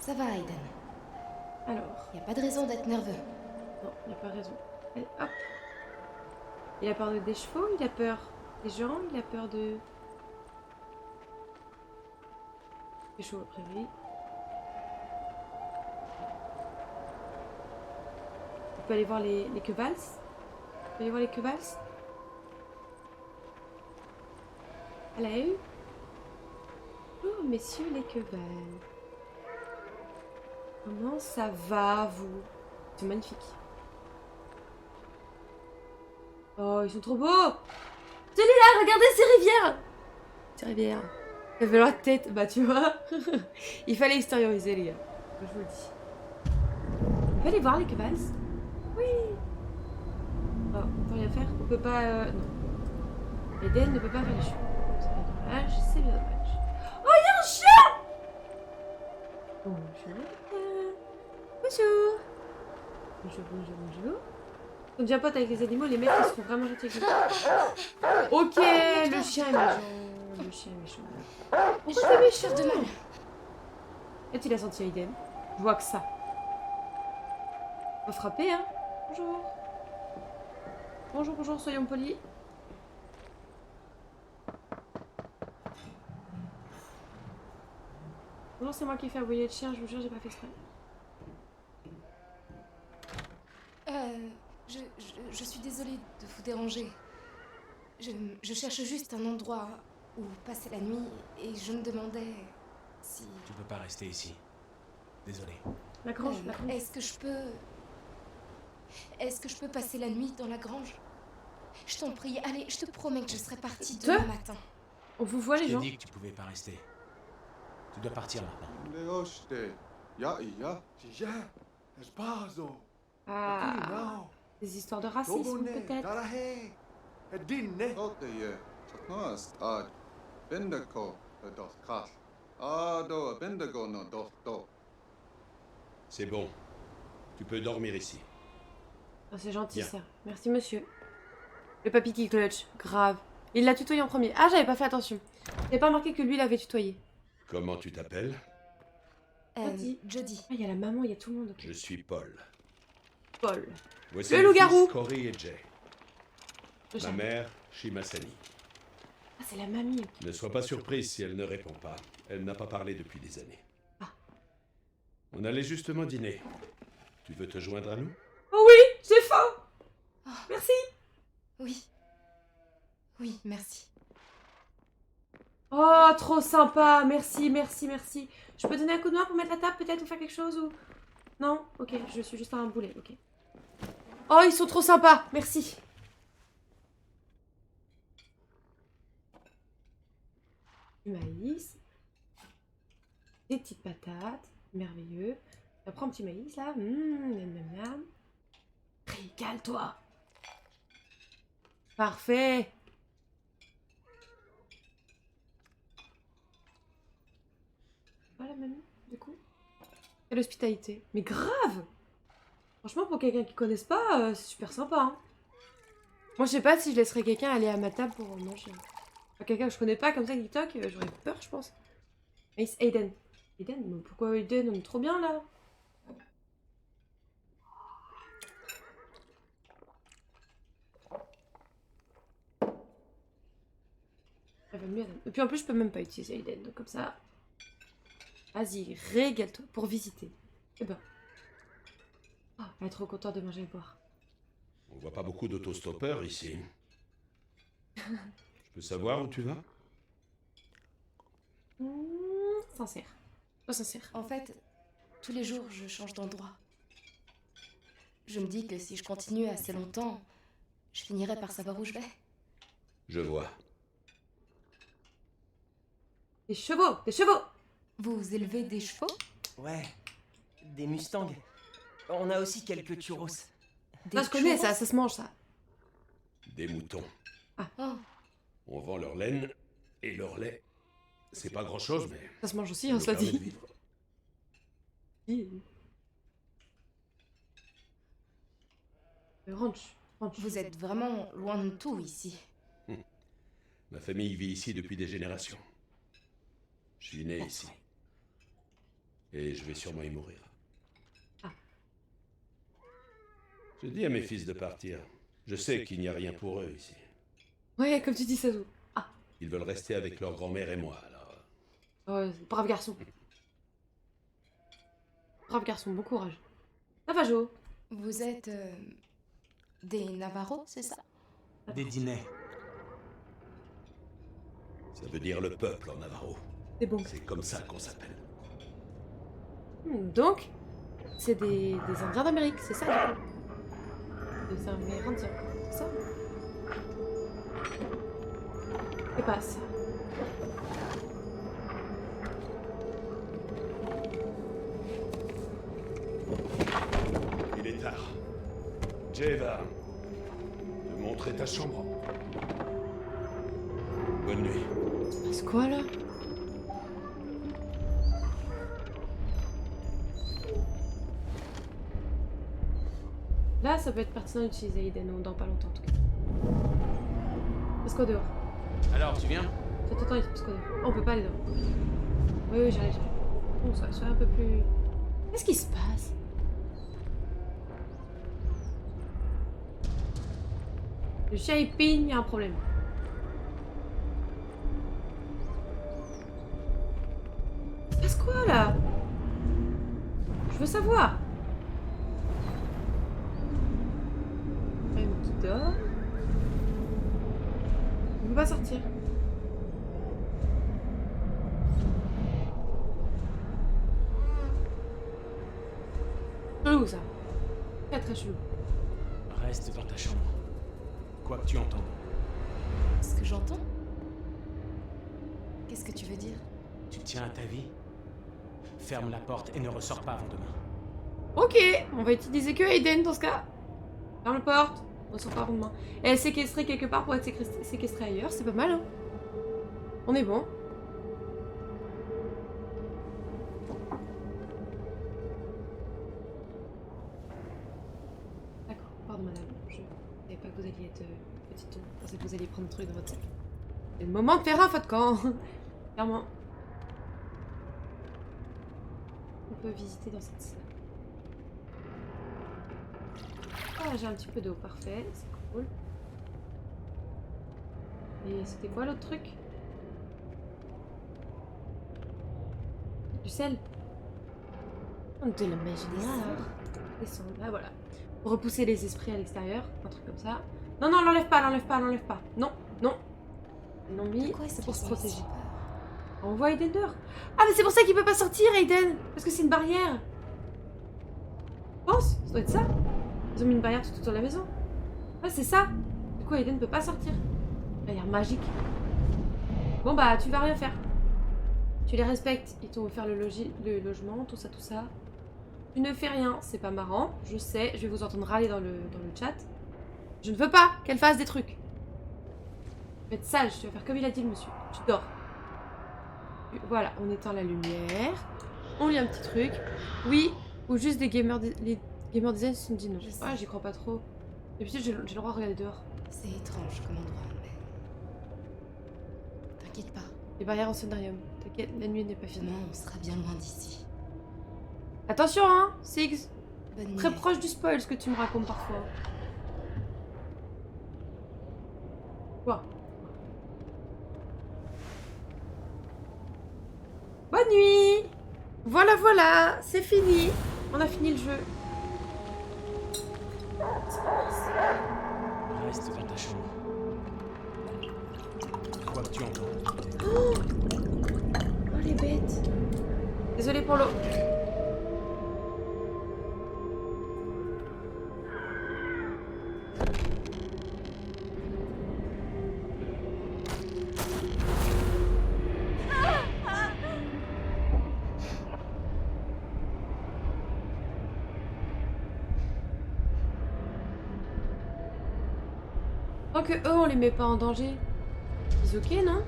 Ça va, Aiden. Alors, Y a pas de raison d'être nerveux. non, il a pas raison. Allez, hop. Il a peur des chevaux, il a peur des gens, il a peur de... Des chevaux, après, oui. On peut aller voir les quevals. On peut aller voir les quevals. Hello. Oh, messieurs les quevals. Comment ça va, vous? C'est magnifique. Oh, ils sont trop beaux! Celui-là, regardez ces rivières! Ces rivières. Ça fait leur tête, bah tu vois. Il fallait extérioriser, les gars. Je vous le dis. On peut aller voir les quevals? Oui! Oh, on peut rien faire? On peut pas... Non. Eden ne peut pas faire les cheveux. C'est bien dommage, c'est bien dommage. Oh, il y a un chien! Bonjour. Bonjour. Bonjour, bonjour, bonjour. On devient pote avec les animaux, les mecs ils se font vraiment jeter avec les... Ok, le chien est méchant. Le chien est méchant. Mais je vais me faire de mal. Et tu l'as senti, Aiden? Je vois que ça. On va frapper, hein? Bonjour. Bonjour, bonjour, soyons polis. Bonjour, c'est moi qui ai fait aboyer le chien, je vous jure, j'ai pas fait exprès. Je suis désolée de vous déranger. Je cherche juste un endroit où passer la nuit et je me demandais si... Tu peux pas rester ici. Désolé. La grange, la grange. Est-ce que je peux passer la nuit dans la grange? Je t'en prie, allez, je te promets que je serai partie demain matin. On vous voit, Je les t'ai gens? dit que tu pouvais pas rester. Tu dois partir maintenant. Leošte. Ja, Espazo. Ah, des histoires de racisme, peut-être? Darahe. Dinne. Toteje, taknost ad bendako dos kras. Ado bendago no dos do. C'est bon. Tu peux dormir ici. Oh, c'est gentil, Bien. ça. Merci, monsieur. Le papy qui clutch, grave. Il l'a tutoyé en premier. Ah, j'avais pas fait attention. J'avais pas remarqué que lui l'avait tutoyé. Comment tu t'appelles? Jody. Jody. Ah, il y a la maman, il y a tout le monde. Ok. Je suis Paul. Paul. Voici Le mes loup-garou. fils Cory et Jay. Le Ma chat. mère, Shimasani. Ah, c'est la mamie. Ok. Ne sois pas surprise si elle ne répond pas. Elle n'a pas parlé depuis des années. Ah. On allait justement dîner. Tu veux te joindre à nous? Oh oui, j'ai faim. Merci. Oui. Oui, merci. Oh, trop sympa. Merci, merci, merci. Je peux donner un coup de main pour mettre la table, peut-être, ou faire quelque chose ou... Non? Ok, je suis juste un boulet, ok. Oh, ils sont trop sympas. Merci. Du maïs. Des petites patates. Merveilleux. On prend un petit maïs, là. Miam, miam, miam. Régale-toi. Parfait. Voilà, mamie, du coup. Et l'hospitalité. Mais grave! Franchement, pour quelqu'un qui connaisse pas, c'est super sympa. Hein. Moi, je sais pas si je laisserais quelqu'un aller à ma table pour manger. Enfin, quelqu'un que je connais pas, comme ça, qui toque, j'aurais peur, je pense. Aiden. Aiden? Mais pourquoi Aiden? On est trop bien, là. Elle va mieux. Et puis en plus, je peux même pas utiliser Aiden. Donc comme ça. Vas-y, régale-toi pour visiter. Eh ben. Oh, elle est trop contente de manger et boire. On voit pas beaucoup d'autostoppeurs ici. Je peux savoir où tu vas? Sincère. Pas sincère. En fait, tous les jours, je change d'endroit. Je me dis que si je continue assez longtemps, je finirai par savoir où je vais. Je vois. Des chevaux! Des chevaux! Vous élevez des chevaux? Ouais, des Mustangs. On a aussi quelques churros. Ah, je connais ça, ça se mange ça. Des moutons. Oh, On vend leur laine et leur lait. C'est pas grand-chose, mais... Ça se mange aussi, ça hein, nous cela permet de dit. vivre. Ranch. vous êtes vraiment loin de tout ici. Ma famille vit ici depuis des générations. Je suis né ici. Et je vais sûrement y mourir. Je dis à mes fils de partir. Je sais qu'il n'y a rien pour eux ici. Ouais, comme tu dis, ça joue. Ils veulent rester avec leur grand-mère et moi, alors... Oh, brave garçon. Brave garçon, bon courage. Ça va, Jo? Vous êtes des Navarros, c'est ça? Des dîners. Ça veut dire le peuple en Navarro. C'est bon. C'est comme ça qu'on s'appelle. Donc, c'est des Indiens d'Amérique, c'est ça, du coup? Des Amérindiens, c'est ça? Que passe? Il est tard. Jay va te montrer ta chambre. Bonne nuit. Il se passe quoi, là? Là, ça peut être pertinent d'utiliser Aiden dans pas longtemps, en tout cas. Parce qu'au dehors. Alors, tu viens? Attends, il se passe quoi dehors? Oh, on peut pas aller dehors. Oui, j'arrive. Bon, sois un peu plus... Qu'est-ce qui se passe? Le chien il pigne, il y a un problème. Il se passe quoi là? Je veux savoir. Un qui dort. On peut pas sortir. Chelou ça. Très très chelou. Reste dans ta chambre. Quoi que tu entends. Ce que j'entends? Qu'est-ce que tu veux dire? Tu tiens à ta vie. Ferme la porte et ne ressors pas avant demain. Ok, on va utiliser que Aiden dans ce cas. Ferme la porte, on sort pas avant demain. Elle est séquestrée quelque part pour être séquestrée ailleurs, c'est pas mal hein. On est bon. D'accord, pardon madame, je savais pas que vous alliez être petite, je pensais que vous alliez prendre un truc dans votre sac. C'est le moment de faire un feu de camp. Clairement. On peut visiter dans cette salle. Ah, j'ai un petit peu d'eau, parfait, c'est cool. Et c'était quoi l'autre truc? Du sel. De la magie noire. Descendre, là voilà. Pour repousser les esprits à l'extérieur, un truc comme ça. Non, non, l'enlève pas, l'enlève pas, l'enlève pas. Non, non. Ils l'ont mis, c'est pour se protéger. On voit Aiden dehors. Ah, mais c'est pour ça qu'il peut pas sortir, Aiden. Parce que c'est une barrière. Je pense, ça doit être ça. Ils ont mis une barrière tout autour de la maison. Ah, c'est ça. Du coup, Aiden ne peut pas sortir. Barrière magique. Bon, bah, tu vas rien faire. Tu les respectes. Ils t'ont offert le logement, tout ça, tout ça. Tu ne fais rien. C'est pas marrant. Je sais, je vais vous entendre râler dans le chat. Je ne veux pas qu'elle fasse des trucs. Tu vas être sage. Tu vas faire comme il a dit le monsieur. Tu dors. Voilà, on éteint la lumière. On lit un petit truc. Oui, ou juste des gamers... Les gamers design se sont dit non. Ah, j'y crois pas trop. D'habitude, j'ai le droit de regarder dehors. C'est étrange comme endroit, mais... T'inquiète pas. Les barrières en scénarium. T'inquiète, la nuit n'est pas finie. Demain, on sera bien loin d'ici. Attention, hein, Six. Bonne nuit. Très proche du spoil, ce que tu me racontes parfois. Quoi? voilà, c'est fini. On a fini le jeu. Reste dans ta chambre. Quoi que tu entends. Oh, les bêtes. Désolée pour l'eau. Tant que eux, on les met pas en danger. Ils ok, non?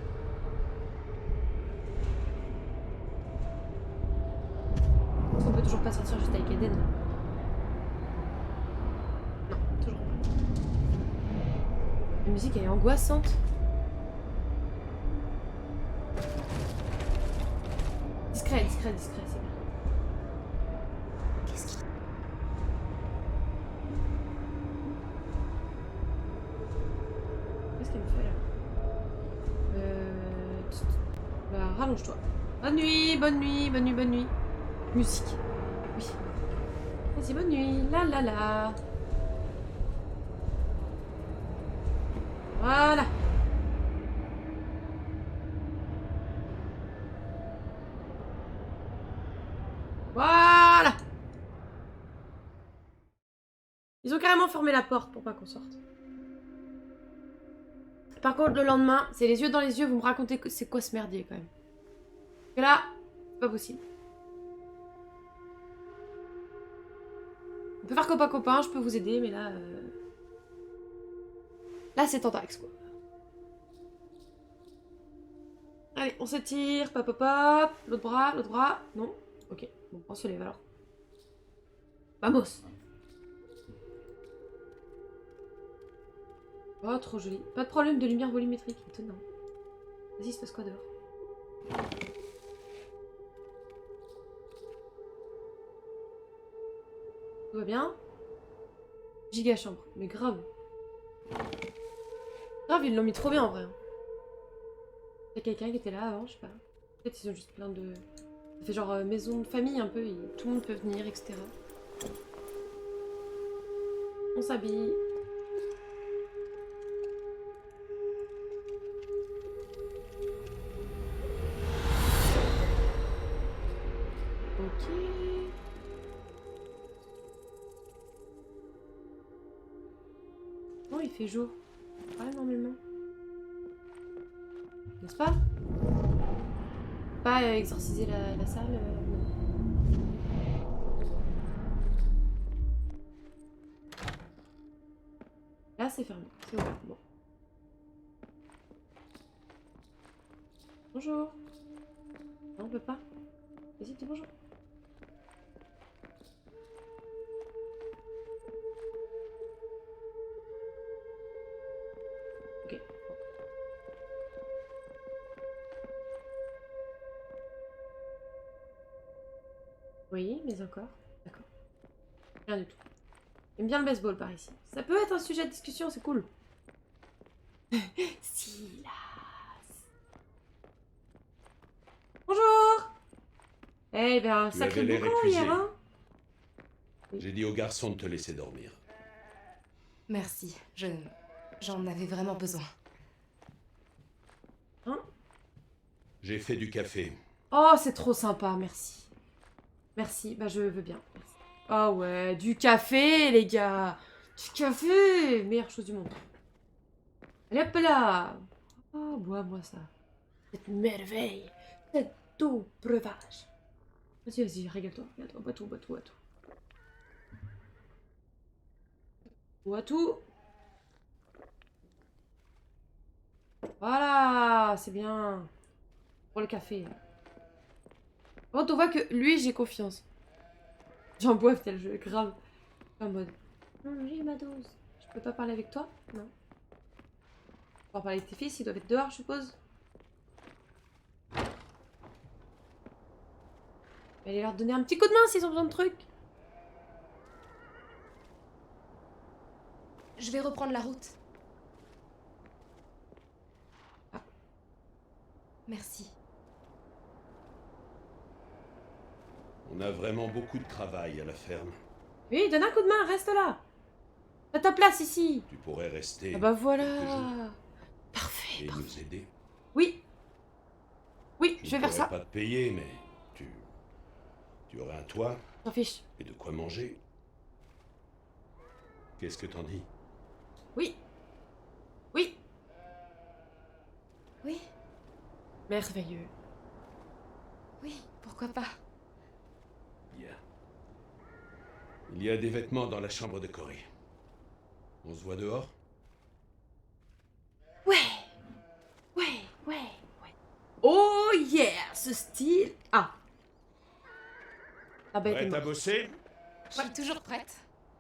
Parce qu'on peut toujours pas sortir juste avec Eden. Non, toujours pas. La musique, elle est angoissante. Discret, discret, discret, c'est bien. Qu'est-ce qui... Qu'est-ce qu'elle me fait là? Bah, rallonge-toi. Bonne nuit, bonne nuit, bonne nuit, bonne nuit. Musique. Oui. Vas-y, bonne nuit. La la la. Voilà. Voilà. Ils ont carrément fermé la porte pour pas qu'on sorte. Par contre, le lendemain, c'est les yeux dans les yeux, vous me racontez que c'est quoi ce merdier quand même. Et là, c'est pas possible. On peut faire copain-copain, je peux vous aider, mais là... Là, c'est Tentax, quoi. Allez, on s'étire, pop, pop, pop. L'autre bras, non. Ok, bon, on se lève alors. Vamos. Oh, trop joli. Pas de problème de lumière volumétrique, étonnant. Vas-y, il se passe quoi dehors? Tout va bien? Giga chambre, mais grave. Grave, ils l'ont mis trop bien en vrai. Il y a quelqu'un qui était là avant, je sais pas. Peut-être ils ont juste plein de... Ça fait genre maison de famille un peu, et tout le monde peut venir, etc. On s'habille. Ok. Oh, il fait jour. Ouais, normalement. N'est-ce pas? Pas exorciser la salle, non. Là, c'est fermé. C'est ouvert. Bon. Bonjour. Non, on peut pas. Vas-y, dis bonjour. Ok. Oui, mais encore. D'accord. Rien du tout. J'aime bien le baseball par ici. Ça peut être un sujet de discussion, c'est cool. Silas. Bonjour. Eh bien, Tu sacré avais l'air boucan épuisé. hier, hein? J'ai dit au garçon de te laisser dormir. Merci, j'en avais vraiment besoin. Hein? J'ai fait du café. Oh, c'est trop sympa, merci. Merci, bah je veux bien. Merci. Oh ouais, du café, les gars. Du café, meilleure chose du monde. Allez hop là. Oh, bois-moi ça. Cette merveille. Cette doux breuvage. Vas-y, vas-y, régale-toi. Régale-toi, bois tout, bois tout, bois tout. Bois tout. Voilà, c'est bien. Pour le café. Quand on voit que lui, j'ai confiance. J'en bois tel jeu, grave. En mode. Non, j'ai ma dose. Je peux pas parler avec toi? Non. On va parler avec tes fils, ils doivent être dehors, je suppose. Allez leur donner un petit coup de main s'ils ont besoin de trucs. Je vais reprendre la route. Ah. Merci. On a vraiment beaucoup de travail à la ferme. Oui, donne un coup de main, reste là. T'as ta place ici. Tu pourrais rester Ah bah quelques voilà. jours Parfait. et nous aider. Oui. Oui, je vais ne faire ça. pourrais pas te payer, mais tu aurais un toit T'en fiche. et de quoi manger. Qu'est-ce que t'en dis? Oui. Oui. Oui, Merveilleux. oui, pourquoi pas. Bien. Il y a des vêtements dans la chambre de Cory. On se voit dehors? Ouais. Ouais, ouais, ouais. Oh yeah, ce style. Ah. Ah bah, Prête à bosser? Je suis toujours prête.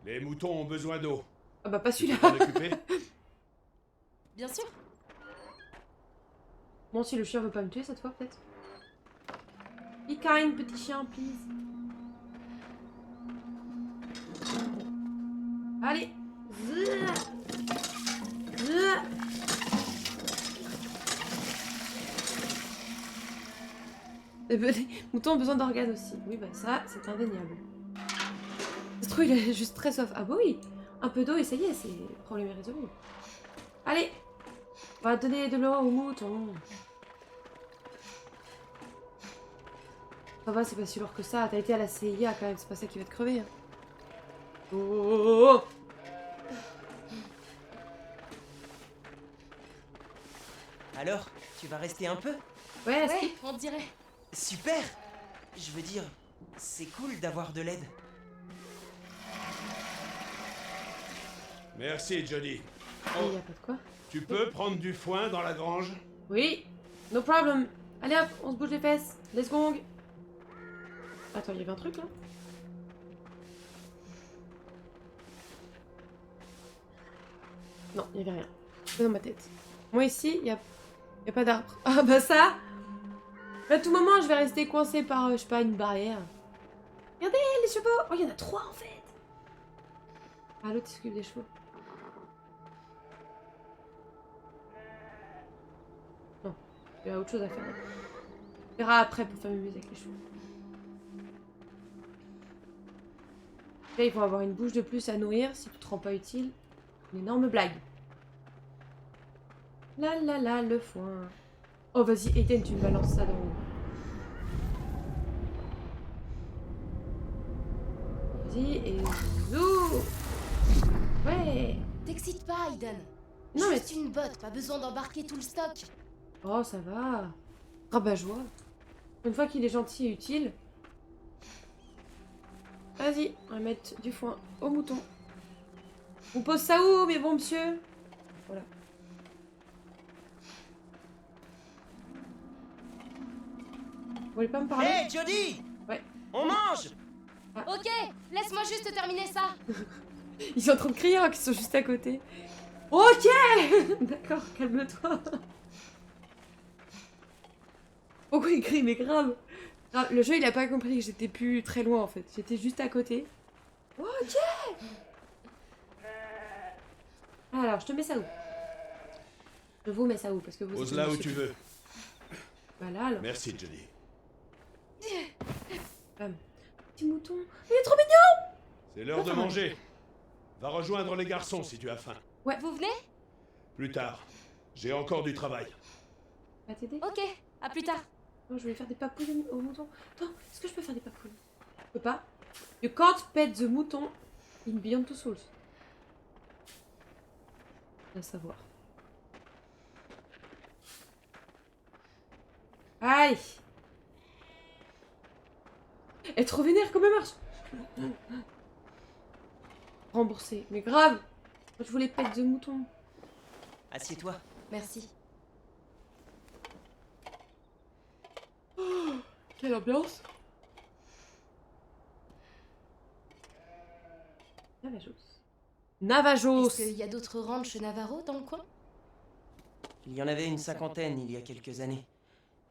Les moutons ont besoin d'eau. Ah bah pas Tu peux celui-là. t'en occuper? Bien sûr. Bon, si le chien veut pas me tuer cette fois, peut-être. Be kind, petit chien, please. Allez. Zouah. Zouah. Les moutons ont besoin d'organes aussi. Oui, bah ça, c'est indéniable. Ça se trouve, il est juste très soif. Ah bah oui. Un peu d'eau et ça y est, c'est le problème est résolu. Allez. On va donner de l'eau aux moutons. Ça va, c'est pas si lourd que ça. T'as été à la CIA quand même, c'est pas ça qui va te crever. Hein. Oh. Alors, tu vas rester un peu? Ouais, Ouais, on dirait. Super! Je veux dire, c'est cool d'avoir de l'aide. Merci, Jody. il y a pas de quoi. Tu peux prendre du foin dans la grange? Oui, no problem. Allez hop, on se bouge les fesses. Let's go. Attends, il y avait un truc là? Non, il y avait rien. C'est dans ma tête. Moi ici, il y a pas d'arbre. Ah bah ça! À tout moment, je vais rester coincée par, je sais pas, une barrière. Regardez les chevaux! Oh, il y en a 3 en fait! Ah, l'autre il s'occupe des chevaux. Non, il y a autre chose à faire. On verra après pour faire mes musiques avec les chevaux. Là, ils vont avoir une bouche de plus à nourrir si tu te rends pas utile. Une énorme blague. La la la, le foin. Oh, vas-y, Aiden, tu me balances ça dans l'eau. Vas-y, et zou. Ouais. T'excites pas, Aiden. Non, mais... Juste une botte, pas besoin d'embarquer tout le stock. Oh, ça va. Rabat-joie. Une fois qu'il est gentil et utile... Vas-y, on va mettre du foin au mouton. On pose ça où, mes bons monsieur? Voilà. Vous voulez pas me parler? Hey, Jody! Ouais. On mange! Ok, laisse-moi juste terminer ça. Ils sont en train de crier alors qu'ils sont juste à côté. Ok. D'accord, calme-toi. Pourquoi il crie? Mais grave. Le jeu, il a pas compris que j'étais plus très loin en fait. J'étais juste à côté. Ok. Alors, je te mets ça où? Je vous mets ça où? Parce que vous... Pose là où tu veux. Voilà alors. Merci, Jody. Petit mouton. Il est trop mignon! C'est l'heure de manger. Va rejoindre les garçons si tu as faim. Ouais. Vous venez? Plus tard. J'ai encore du travail. Va t'aider? Ok, à plus tard. Non, je voulais faire des papouilles au mouton. Attends, est-ce que je peux faire des papouilles? Je peux pas. You can't pet the mouton in Beyond Two Souls. À savoir. Allez! Elle est trop vénère comme elle marche! Remboursé. Mais grave! Moi, je voulais pet the mouton. Assieds-toi. Merci. Oh, quelle ambiance! Navajos. Navajos! Est-ce qu'il y a d'autres ranchs Navarro dans le coin? Il y en avait une cinquantaine il y a quelques années.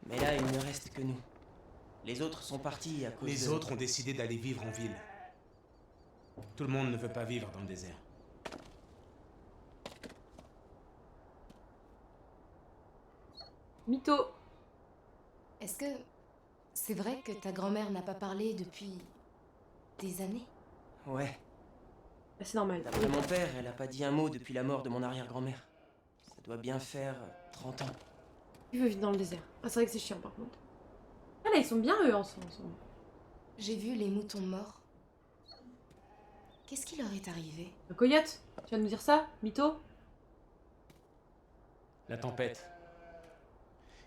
Mais là, il ne reste que nous. Les autres sont partis à cause Les de... autres ont décidé d'aller vivre en ville. Tout le monde ne veut pas vivre dans le désert. Mytho. Est-ce que C'est vrai que ta grand-mère n'a pas parlé depuis... des années? Ouais. Bah, c'est normal. D'après mon père, elle a pas dit un mot depuis la mort de mon arrière-grand-mère. Ça doit bien faire 30 ans. Il veut vivre dans le désert. Ah, c'est vrai que c'est chiant par contre. Ah là, ils sont bien eux ensemble. J'ai vu les moutons morts. Qu'est-ce qui leur est arrivé? Le coyote, tu vas nous dire ça, mytho? La tempête.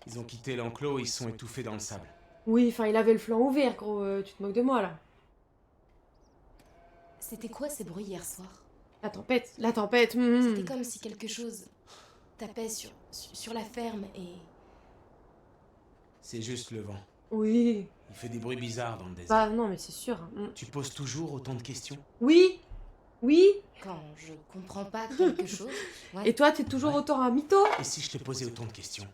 Ils ont quitté l'enclos et ils sont étouffés dans le sable. Oui, enfin, il avait le flanc ouvert, gros. Tu te moques de moi là. C'était quoi ces bruits hier soir? La tempête, la tempête. C'était comme si quelque chose tapait sur la ferme et... C'est juste le vent. Oui. Il fait des bruits bizarres dans le désert. Bah non, mais c'est sûr. Tu poses toujours autant de questions? Oui. Oui. Quand je comprends pas quelque chose... Ouais. Et toi, t'es toujours autant un mytho? Et si je te posais autant de questions?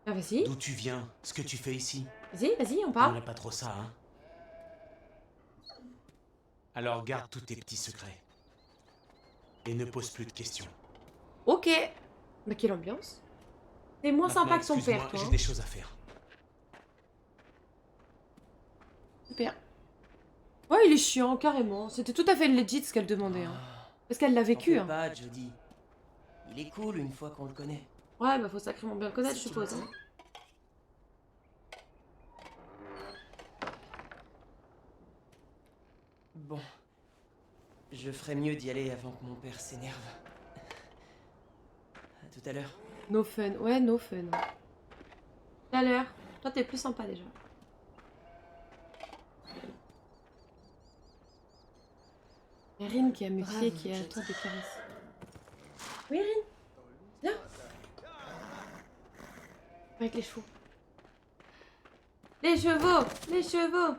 Ah, vas-y. D'où tu viens? Ce que tu fais ici? Vas-y, on On parle. n'a pas trop ça, hein? Alors garde tous tes petits secrets. Et ne pose plus de questions. Ok. Bah, quelle ambiance. T'es moins Maintenant, sympa que son excuse-moi, père, toi. j'ai hein. des choses à faire. Super. Ouais, il est chiant, carrément. C'était tout à fait legit ce qu'elle demandait. Hein. Parce qu'elle l'a vécu. T'en Hein. fais pas, Jody. Il est cool une fois qu'on le connaît. Ouais, bah faut sacrément bien le connaître, je suppose. Hein. Bon. Je ferais mieux d'y aller avant que mon père s'énerve. À tout à l'heure. No fun. Ouais, no fun. Tout à l'heure. Toi, t'es plus sympa déjà. Il y a Rin qui a muxé, qui est à toi des caresses. Oui, Rin. Viens. Avec les chevaux. Les chevaux. Les chevaux.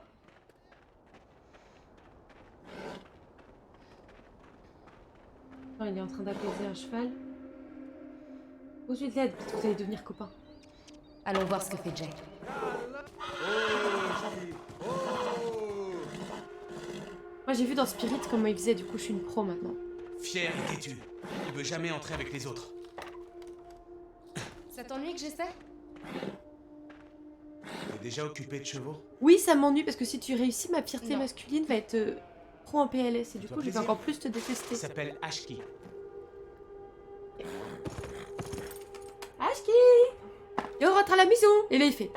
Oh, il est en train d'apaiser un cheval. Poursuis de l'aide, parce que vous allez devenir copains. Allons voir ce que fait Jack. Moi j'ai vu dans Spirit comment il faisait, du coup je suis une pro maintenant. Fier et têtu. Il veut jamais entrer avec les autres. Ça t'ennuie que j'essaie? T'es déjà occupé de chevaux? Oui, ça m'ennuie parce que si tu réussis, ma fierté Non. masculine va être trop en PLS et du Toi coup je vais plaisir. encore plus te détester. Il s'appelle Ashki. Ashki! Et on rentre à la maison! Et là il fait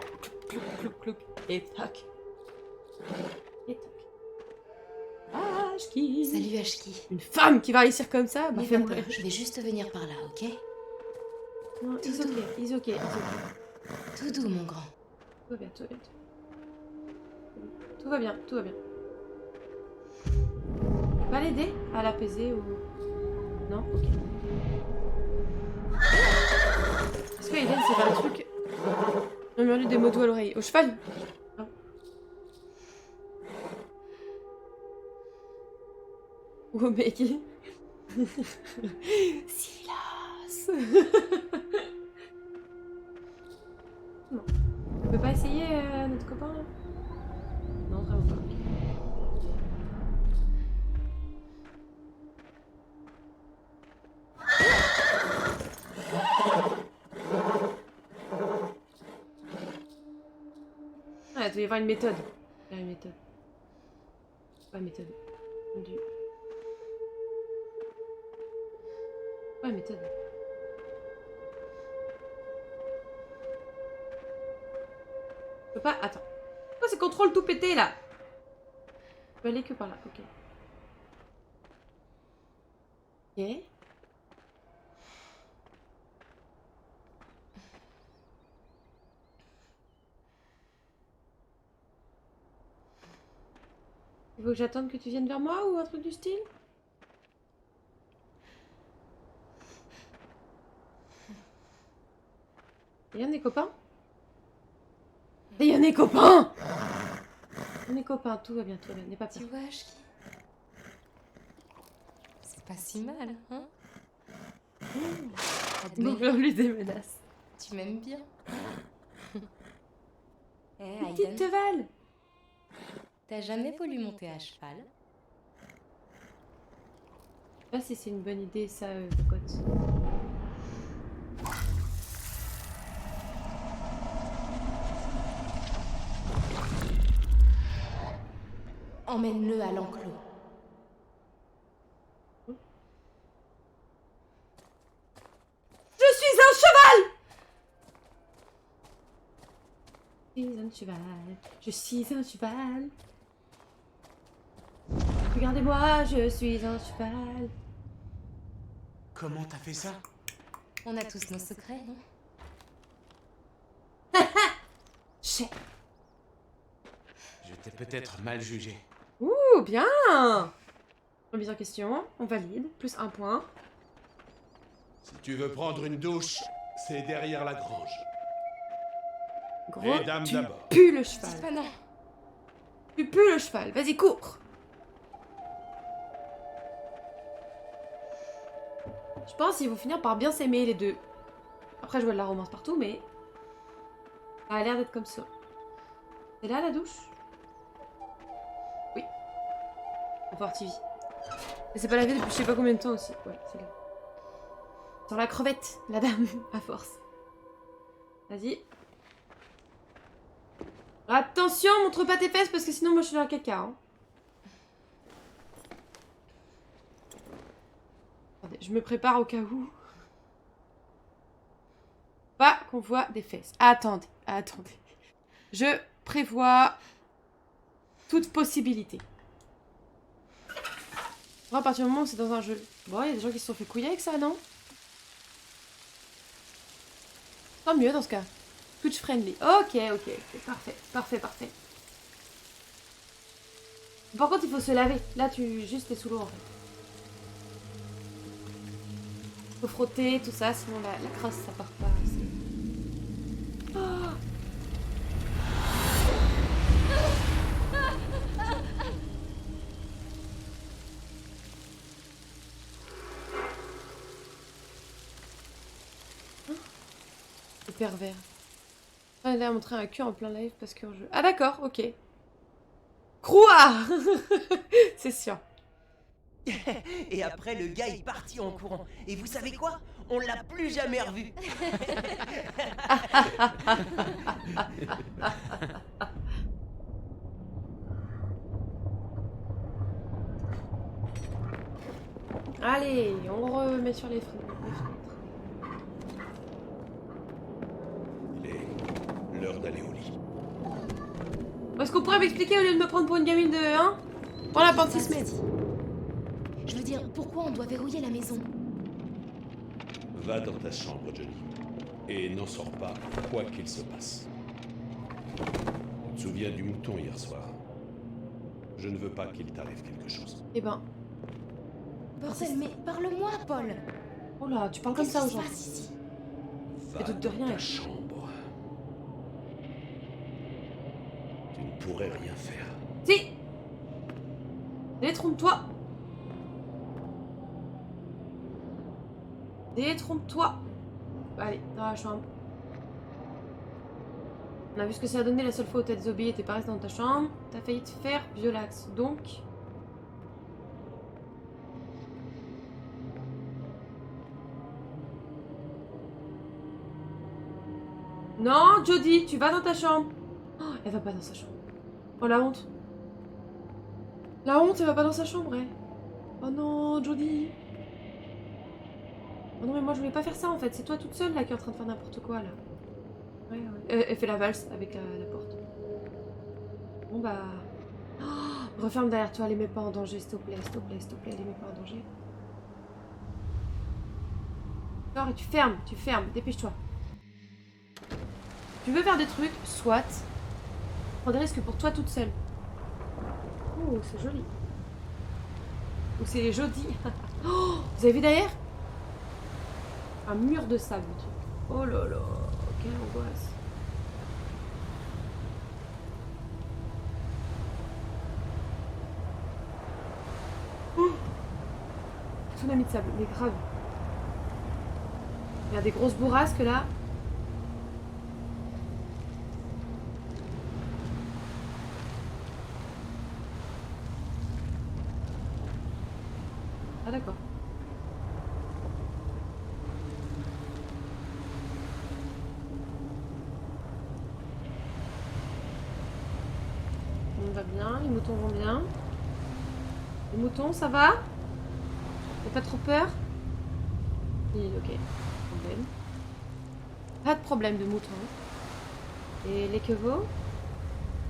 clouc, clouc, clouc, clouc. Et toc. Et toc. Ashki! Salut Ashki. Une femme qui va réussir comme ça, bah N'aie fais pas moi. peur, je vais juste venir par là, ok? Non, Tout doux. he's okay. Tout doux, mon grand. Tout va bien, tout va bien. Tout va bien, tout va bien. On peut pas l'aider à l'apaiser ou... Non? Ok. Est-ce que Eden c'est pas un truc... On murmure des mots doux à l'oreille. Au cheval? Non. Ou au mec. Silas. Non. On peut pas essayer notre copain là? Non, vraiment pas. Ah, il doit y avoir une méthode. Il y a une méthode. Pas une méthode. Mon Dieu. Pas une méthode. Je peux pas. Attends. Pourquoi c'est contrôle tout pété là? Je peux aller que par là. Ok. Ok. Il faut que j'attende que tu viennes vers moi ou un truc du style? Et on est copains? Et on est copains! On est copains, tout va bien, n'aie pas peur. Tu vois, Ashki? C'est pas si mal, hein? Admets, Donc on lui des menaces. tu m'aimes bien. Eh, Petite Aiden, cheval! t'as jamais voulu monter à cheval? Je sais pas si c'est une bonne idée ça, cocotte. emmène-le à l'enclos. Je suis un cheval! Je suis un cheval. Je suis un cheval. Regardez-moi, je suis un cheval. Comment t'as fait ça? On a tous nos secrets, non? Chais. Je t'ai peut-être mal jugé. Ouh, bien! Remise en question, on valide, plus 1 point. Si tu veux prendre une douche, c'est derrière la grange. Gros, Les dames tu d'abord. pues le Dis cheval. pas non. Tu pues le cheval, vas-y, cours! Je pense qu'ils vont finir par bien s'aimer les deux. Après, je vois de la romance partout, mais... ça a l'air d'être comme ça. C'est là la douche? Oui. Confort TV. Et c'est pas lavé depuis je sais pas combien de temps aussi. Ouais, c'est là. Sur la crevette, la dame, à force. Vas-y. Attention, montre pas tes fesses parce que sinon moi je suis dans le caca. Hein. Attendez, je me prépare au cas où. Pas qu'on voit des fesses. Attendez, attendez. Je prévois toute possibilité. Bon, à partir du moment où c'est dans un jeu. Bon, il y a des gens qui se sont fait couiller avec ça, non? Tant mieux dans ce cas. Twitch friendly. Ok, ok, parfait, parfait, parfait. Par contre, il faut se laver. Là, tu juste t'es sous l'eau en fait. Faut frotter, tout ça, sinon la crasse ça part pas. Oh. C'est pervers. Ah, il a montré un cul en plein live parce qu'en jeu. Ah d'accord, ok. Croix. C'est sûr. Et après, le gars est parti en courant. Et vous savez quoi? On l'a plus jamais revu. Allez, on remet sur les fenêtres. Il est l'heure d'aller au lit. Est-ce qu'on pourrait m'expliquer au lieu de me prendre pour une gamine de 1 pour la penser se mettre? Je veux dire, pourquoi on doit verrouiller la maison? Va dans ta chambre, Johnny. Et n'en sors pas, quoi qu'il se passe. Tu te souviens du mouton hier soir? Je ne veux pas qu'il t'arrive quelque chose. Eh ben... Bordel, mais parle-moi, Paul. Oh là, tu parles comme ça aux gens. Va doute de dans rien. ta chambre. Tu ne pourrais rien faire. Si. Détrompe-toi. Détrompe-toi. Allez, dans la chambre. On a vu ce que ça a donné la seule fois où t'as désobéi et t'es pas resté dans ta chambre. T'as failli te faire violax, donc... Non, Jodie, tu vas dans ta chambre. Oh, elle va pas dans sa chambre. Oh, la honte. La honte, elle va pas dans sa chambre, elle. Oh non, Jodie. Oh non, mais moi je voulais pas faire ça en fait. C'est toi toute seule là qui est en train de faire n'importe quoi là. Ouais, ouais. Elle fait la valse avec la porte. Bon bah... Oh, referme derrière toi, les mets pas en danger, s'il te plaît, s'il te plaît, s'il te plaît, les mets pas en danger. Sors et tu fermes, dépêche-toi. Tu veux faire des trucs, soit. Prends des risques pour toi toute seule. Oh, c'est joli. Ou c'est jodi. Oh, vous avez vu derrière? Un mur de sable. Oh là là, quelle angoisse. Oh, tsunami de sable, mais grave. Il y a des grosses bourrasques là. Ah d'accord. On va bien, les moutons vont bien. Les moutons, ça va? T'as pas trop peur? Oui, ok. Problème. Pas de problème de moutons. Et les quevaux?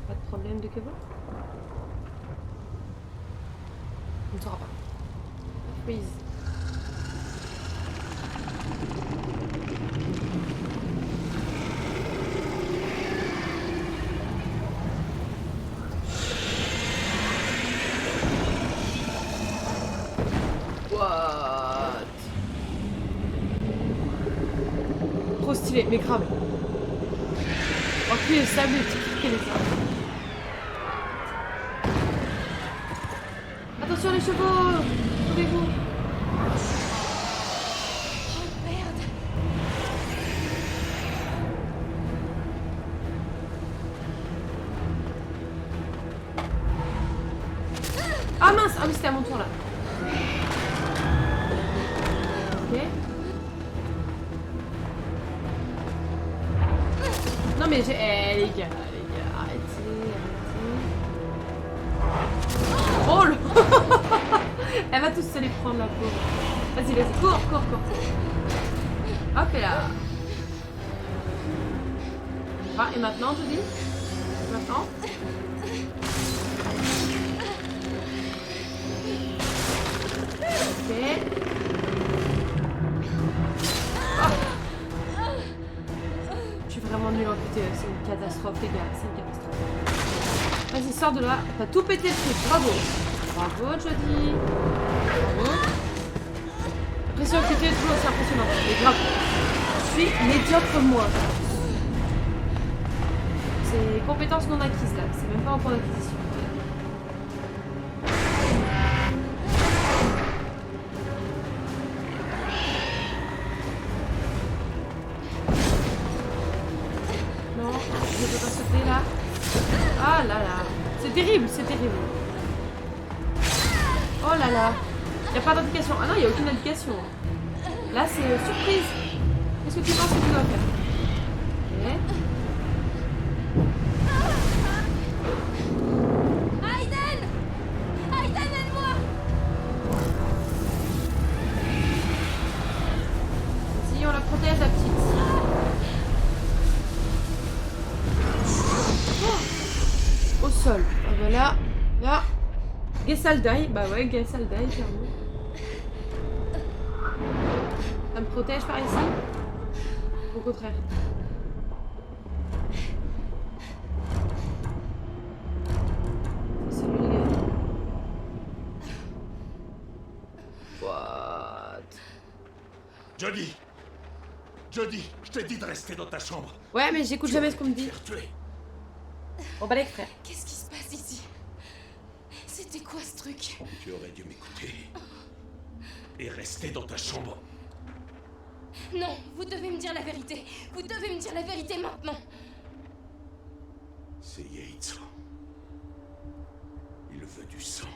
Pas de problème de quevaux? On ne saura pas. Freeze. What? Trop stylé, mais grave. Oh, puis le sable, le petit les arbres. Attention les chevaux! Sauvez-vous! Oh merde! Ah mince! Ah oui, c'était à mon tour là. Ok. Non mais j'ai... Eh les gars, arrêtez. Oh le... Elle va tous se les prendre la pauvre. Vas-y, cours. Hop et là. Ah, et maintenant, je dis? Maintenant? Ok. Oh. Je suis vraiment nulle en côté, c'est une catastrophe les gars, c'est une catastrophe. Vas-y, sors de là. T'as tout pété le truc, bravo. Bravo, Jody. Bravo. L'impression que tu es toujours aussi impressionnante. Mais grave. Je suis médiocre moi. C'est compétences non acquises là. C'est même pas un point d'acquisition. Non, je peux pas sauter là. Ah là là. C'est terrible, c'est terrible. Oh là là. Il n'y a pas d'indication. Ah non, il n'y a aucune indication. Là, c'est surprise. Qu'est-ce que tu penses que tu dois faire? Ok. Aiden! Aiden, aide-moi! Vas-y, on la protège, la petite. Oh. Au sol. Ah bah là. Là. Gesaldai. Bah ouais, Gesaldai, clairement. Ça me protège par ici? Au contraire. C'est celui-là. What? Jody, je t'ai dit de rester dans ta chambre. Ouais, mais j'écoute jamais ce qu'on me dit. On va les frère. Qu'est-ce qui se passe ici? C'était quoi ce truc? Tu aurais dû m'écouter. Et rester dans ta chambre. Non, vous devez me dire la vérité. Vous devez me dire la vérité maintenant. C'est Yates. Il veut du sang.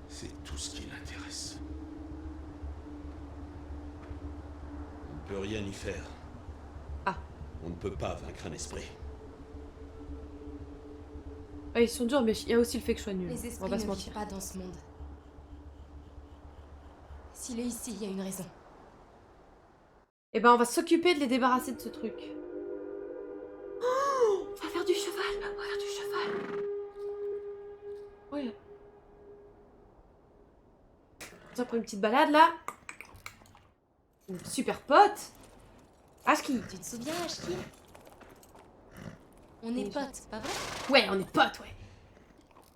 C'est tout ce qui l'intéresse. On ne peut rien y faire. Ah. On ne peut pas vaincre un esprit. Ah, ils sont durs, mais il y a aussi le fait que je sois nulle. Les On va esprits pas se ne mentir. vivent pas dans ce monde. S'il est ici, il y a une raison. Eh ben, on va s'occuper de les débarrasser de ce truc. Oh, on va faire du cheval. On va faire du cheval. Ouais. On prend une petite balade là. Une super pote. Ashki. Tu te souviens, Ashki? On est potes, pas vrai? Ouais, on est potes, ouais.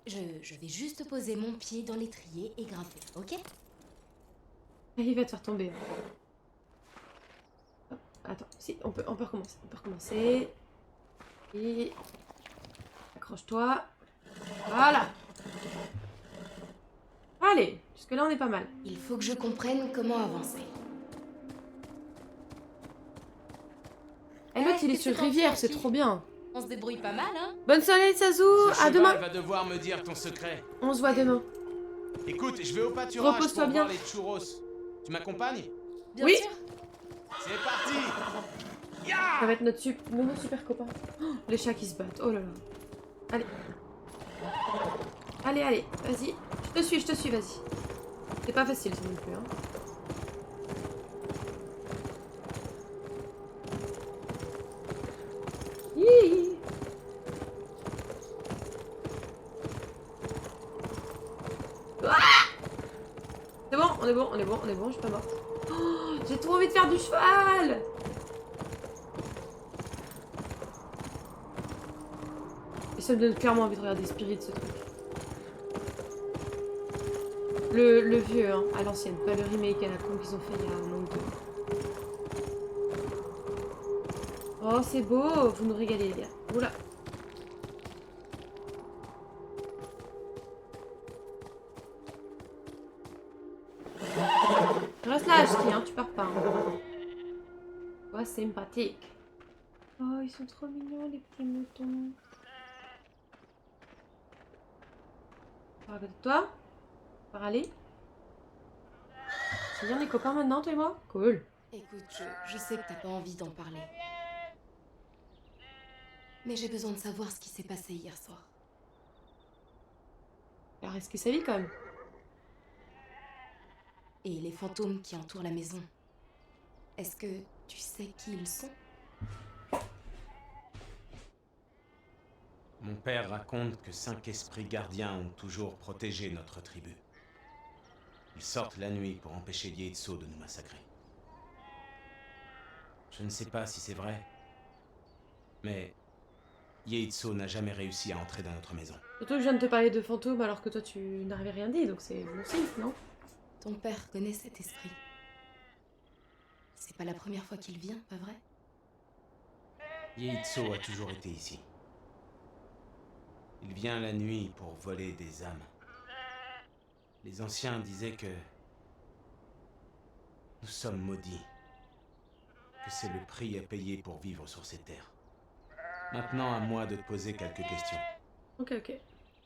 Je vais juste poser mon pied dans l'étrier et grimper, ok? Il va te faire tomber. Hop, attends, si, on peut recommencer. On peut recommencer. Et... accroche-toi. Voilà. Allez, jusque-là, on est pas mal. Il faut que je comprenne comment avancer. Et l'autre, il est sur rivière, c'est trop bien. On se débrouille pas mal, hein? Bonne soirée, Sazu. Ce À demain. cheval va devoir me dire ton secret. On se voit demain. Écoute, je vais au pâturage Repose-toi pour bien. voir les churros. Tu m'accompagnes? Bien Oui. sûr. C'est parti! Ça va être notre nouveau super copain. Oh, les chats qui se battent. Oh là là. Allez. Allez, allez. Vas-y. je te suis, vas-y. C'est pas facile ça non plus, hein. Hi. Ah, c'est bon, on est bon, je suis pas morte. Oh, j'ai trop envie de faire du cheval. Et ça me donne clairement envie de regarder Spirit, ce truc. Le vieux, hein, à l'ancienne, pas le remake à la con qu'ils ont fait il y a un an ou deux. Oh, c'est beau, vous nous régalez, les gars. Oula. Reste là, Ashki, hein, tu pars pas. Hein. Ouais, sympathique. Oh, ils sont trop mignons, les petits moutons. Par à côté de toi. Par aller. C'est bien les copains maintenant, toi et moi? Cool. Écoute, je sais que t'as pas envie d'en parler. Mais j'ai besoin de savoir ce qui s'est passé hier soir. Il a risqué sa vie quand même. Et les fantômes qui entourent la maison. Est-ce que tu sais qui ils sont? Mon père raconte que 5 esprits gardiens ont toujours protégé notre tribu. Ils sortent la nuit pour empêcher Yeitso de nous massacrer. Je ne sais pas si c'est vrai, mais Yeitso n'a jamais réussi à entrer dans notre maison. Surtout que je viens de te parler de fantômes alors que toi tu n'avais rien dit, donc c'est bon signe, non? Ton père connaît cet esprit. C'est pas la première fois qu'il vient, pas vrai? Yeitso a toujours été ici. Il vient la nuit pour voler des âmes. Les anciens disaient que nous sommes maudits, que c'est le prix à payer pour vivre sur ces terres. Maintenant, à moi de te poser quelques questions. Ok.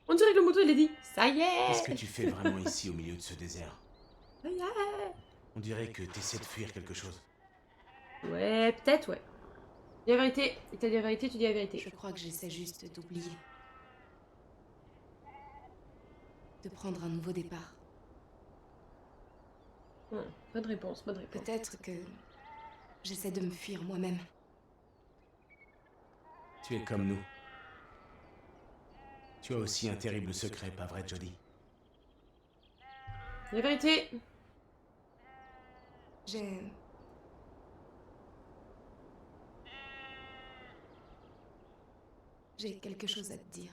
On dirait que le mouton il a dit ça y est. Qu'est-ce que tu fais vraiment ici au milieu de ce désert? Ça y est. On dirait que t'essaies de fuir quelque chose. Ouais, peut-être, ouais. Dis la vérité. Il t'a dit la vérité, tu dis la vérité. Je crois que j'essaie juste d'oublier. De prendre un nouveau départ. Bonne réponse. Peut-être que j'essaie de me fuir moi-même. Tu es comme nous. Tu as aussi un terrible secret, pas vrai, Jodie? La vérité. J'ai quelque chose à te dire.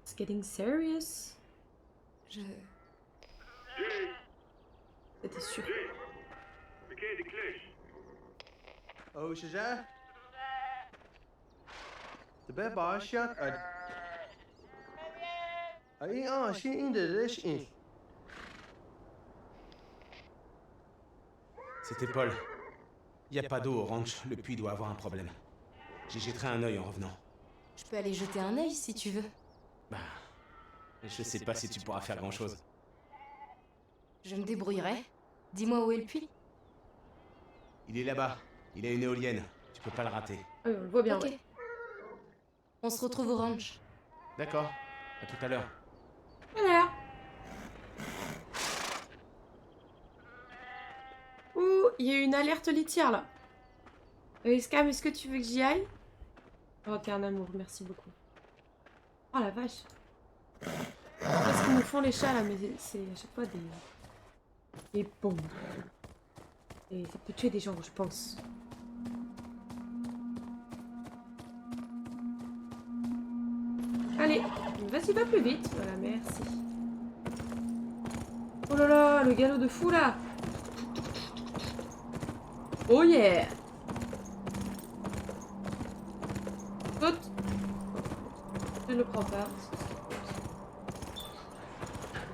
It's getting serious. C'était sûr. Oh, شجاع تبع شيات أي شيء عند ليش إيه C'était Paul. Y a pas d'eau au ranch, le puits doit avoir un problème. J'y jetterai un œil en revenant. Je peux aller jeter un œil si tu veux. Bah, je sais pas si tu pourras faire grand-chose. Je me débrouillerai. Dis-moi où est le puits. Il est là-bas. Il a une éolienne. Tu peux pas le rater. On le voit bien, ok. ouais. On se retrouve au ranch. D'accord. À tout à l'heure. Voilà. Ouh, il y a eu une alerte litière là. Scam, est-ce que tu veux que j'y aille? Oh, t'es un amour, merci beaucoup. Oh la vache. Qu'est-ce qu'ils nous font les chats là? Mais c'est à chaque fois des bombes. Et ça peut tuer des gens, je pense. Allez, vas-y, va plus vite. Voilà, merci. Oh là là, le galop de fou là. Oh yeah. Saute. Je ne le prends pas.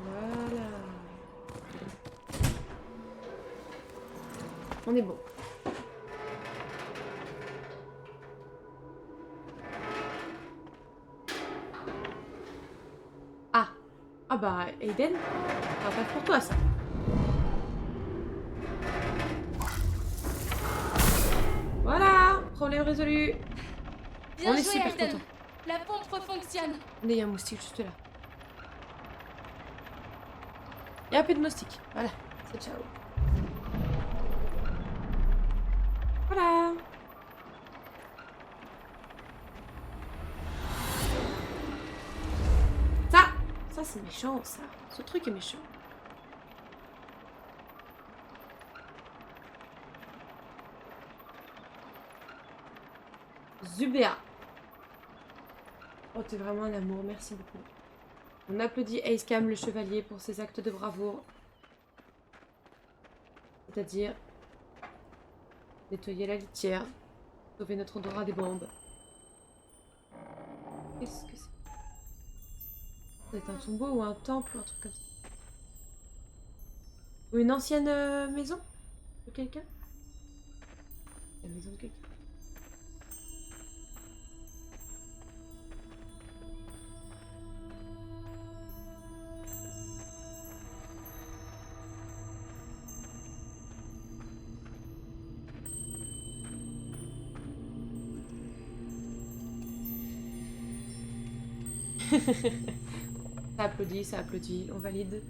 Voilà. On est bon. Ah bah, Aiden, ça va pas pour toi ça. Voilà, problème résolu. Bien On est joué, super Aiden. contents. La pompe fonctionne. Il y a un moustique juste là. Et un peu de moustiques. Voilà, c'est ciao. Voilà. Ça c'est méchant, ça. Ce truc est méchant. Zubea. Oh, t'es vraiment un amour, merci beaucoup. On applaudit Acecam le chevalier pour ses actes de bravoure. C'est-à-dire nettoyer la litière, sauver notre odorat des bombes. Qu'est-ce que c'est? Ça doit être un tombeau ou un temple ou un truc comme ça. Ou une ancienne maison de quelqu'un? La maison de quelqu'un. Ça applaudit, on valide.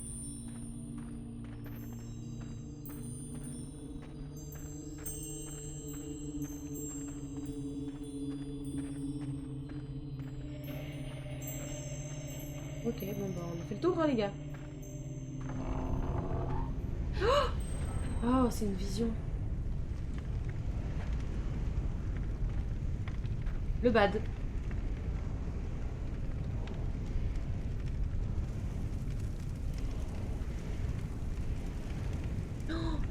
Ok, bon bah on a fait le tour hein, les gars. Oh, c'est une vision. Le bad.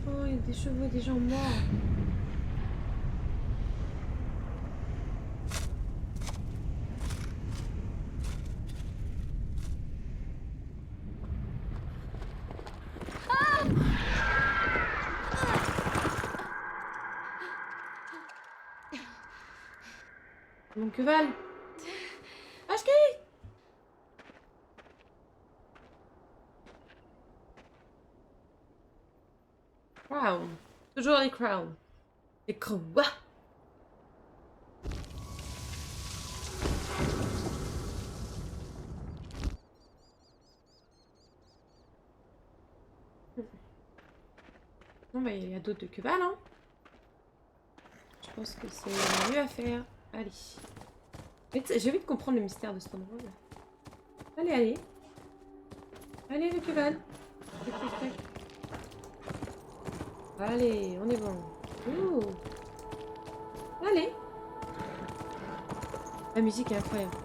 Oh, il y a des chevaux et des gens morts. Mon cheval. Ashki. Crown. Toujours les crowns. Les croix. Bon bah il y a d'autres de cheval hein. Je pense que c'est mieux à faire. Allez. J'ai envie de comprendre le mystère de cet endroit là. Allez, allez. Allez le cheval. Tac, tac, tac. Allez, on est bon. Ouh. Allez. La musique est incroyable.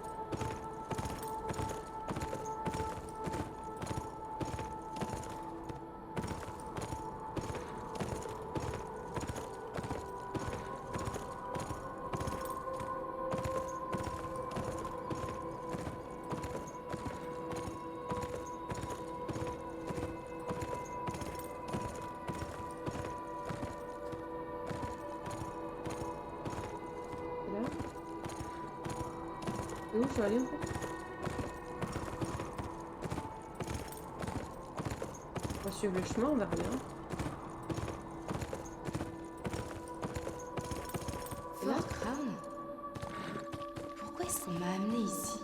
Où je vais aller en fait? On va suivre le chemin, on verra bien. Fort Crown. Pourquoi est-ce qu'on m'a amené ici?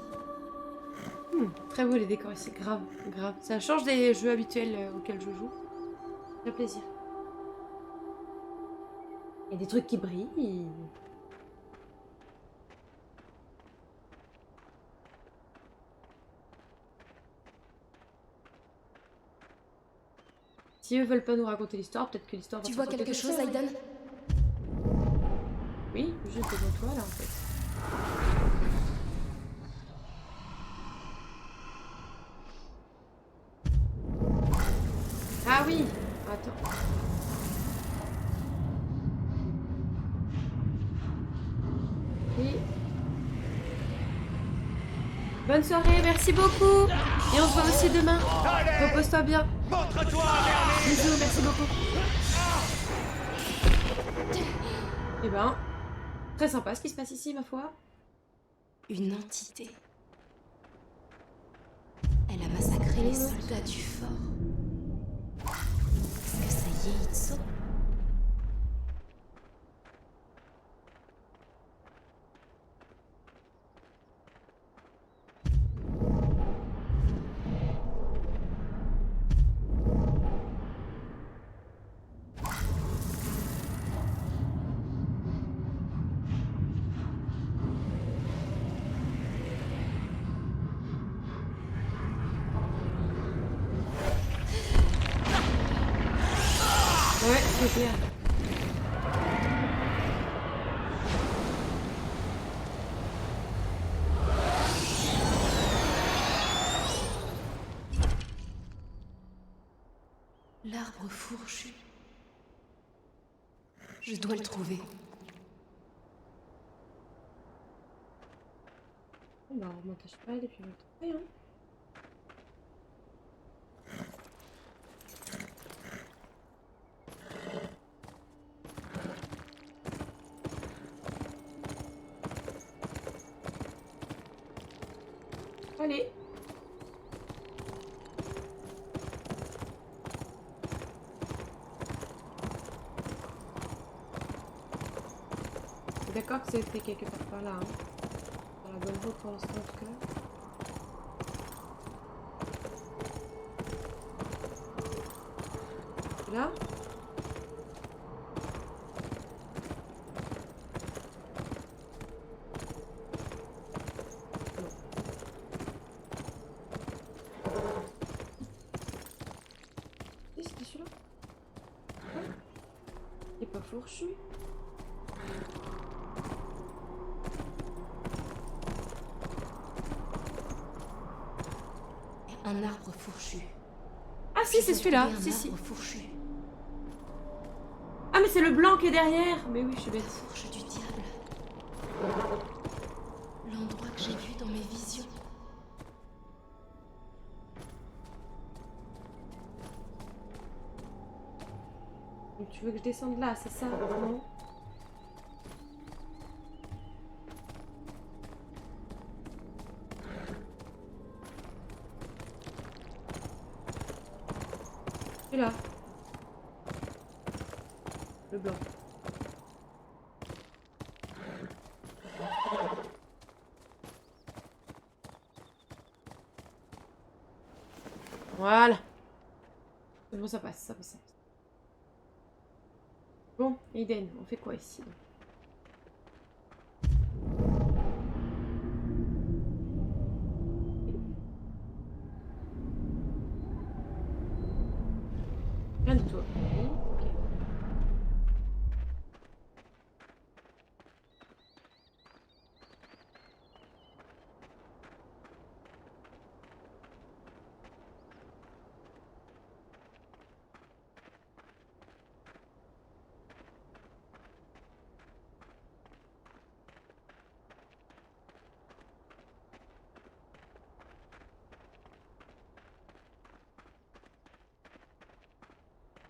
Très beau les décors ici, grave, grave. Ça change des jeux habituels auxquels je joue. Ça fait plaisir. Il y a des trucs qui brillent. Si eux veulent pas nous raconter l'histoire, peut-être que l'histoire va Tu se vois raconter quelque toute chose, seule. Aiden? Oui, juste devant toi là en fait. Ah oui. Attends. Et... Bonne soirée, merci beaucoup. Et on se voit aussi demain. Repose-toi bien. Bisous, merci beaucoup. Eh ben, très sympa ce qui se passe ici, ma foi. Une entité. Elle a massacré les soldats du fort. Est-ce que c'est Yeitso? Ouais, c'est clair. L'arbre fourchu. Je dois le trouver. Bah, on m'attache pas et puis on va le trouver, hein. Allez. C'est d'accord que c'était quelque part par là, hein. Dans la bonne route pour l'instant, en tout cas. Là. C'était celui-là. Il est pas fourchu. Un arbre fourchu. Ah si, c'est celui-là. Un Si, si. arbre fourchu. Ah mais c'est le blanc qui est derrière. Mais oui, je suis La bête. fourche du diable. L'endroit que j'ai vu dans mes visions. Donc tu veux que je descende là, c'est ça, non? Là. Le blanc. Voilà. C'est bon, ça passe, ça passe, ça passe. Bon, Aiden, on fait quoi ici? Rien du tout. Ok.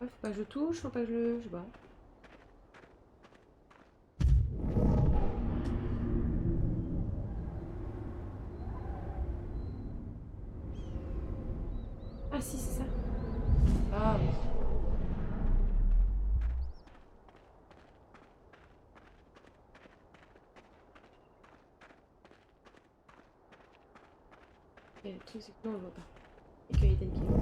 Faut pas que je touche, faut pas que je... Je sais pas. Ah si, c'est ça. Ah oui. Et le truc c'est que là on le voit pas. Et qu'il y a Aiden qui est là.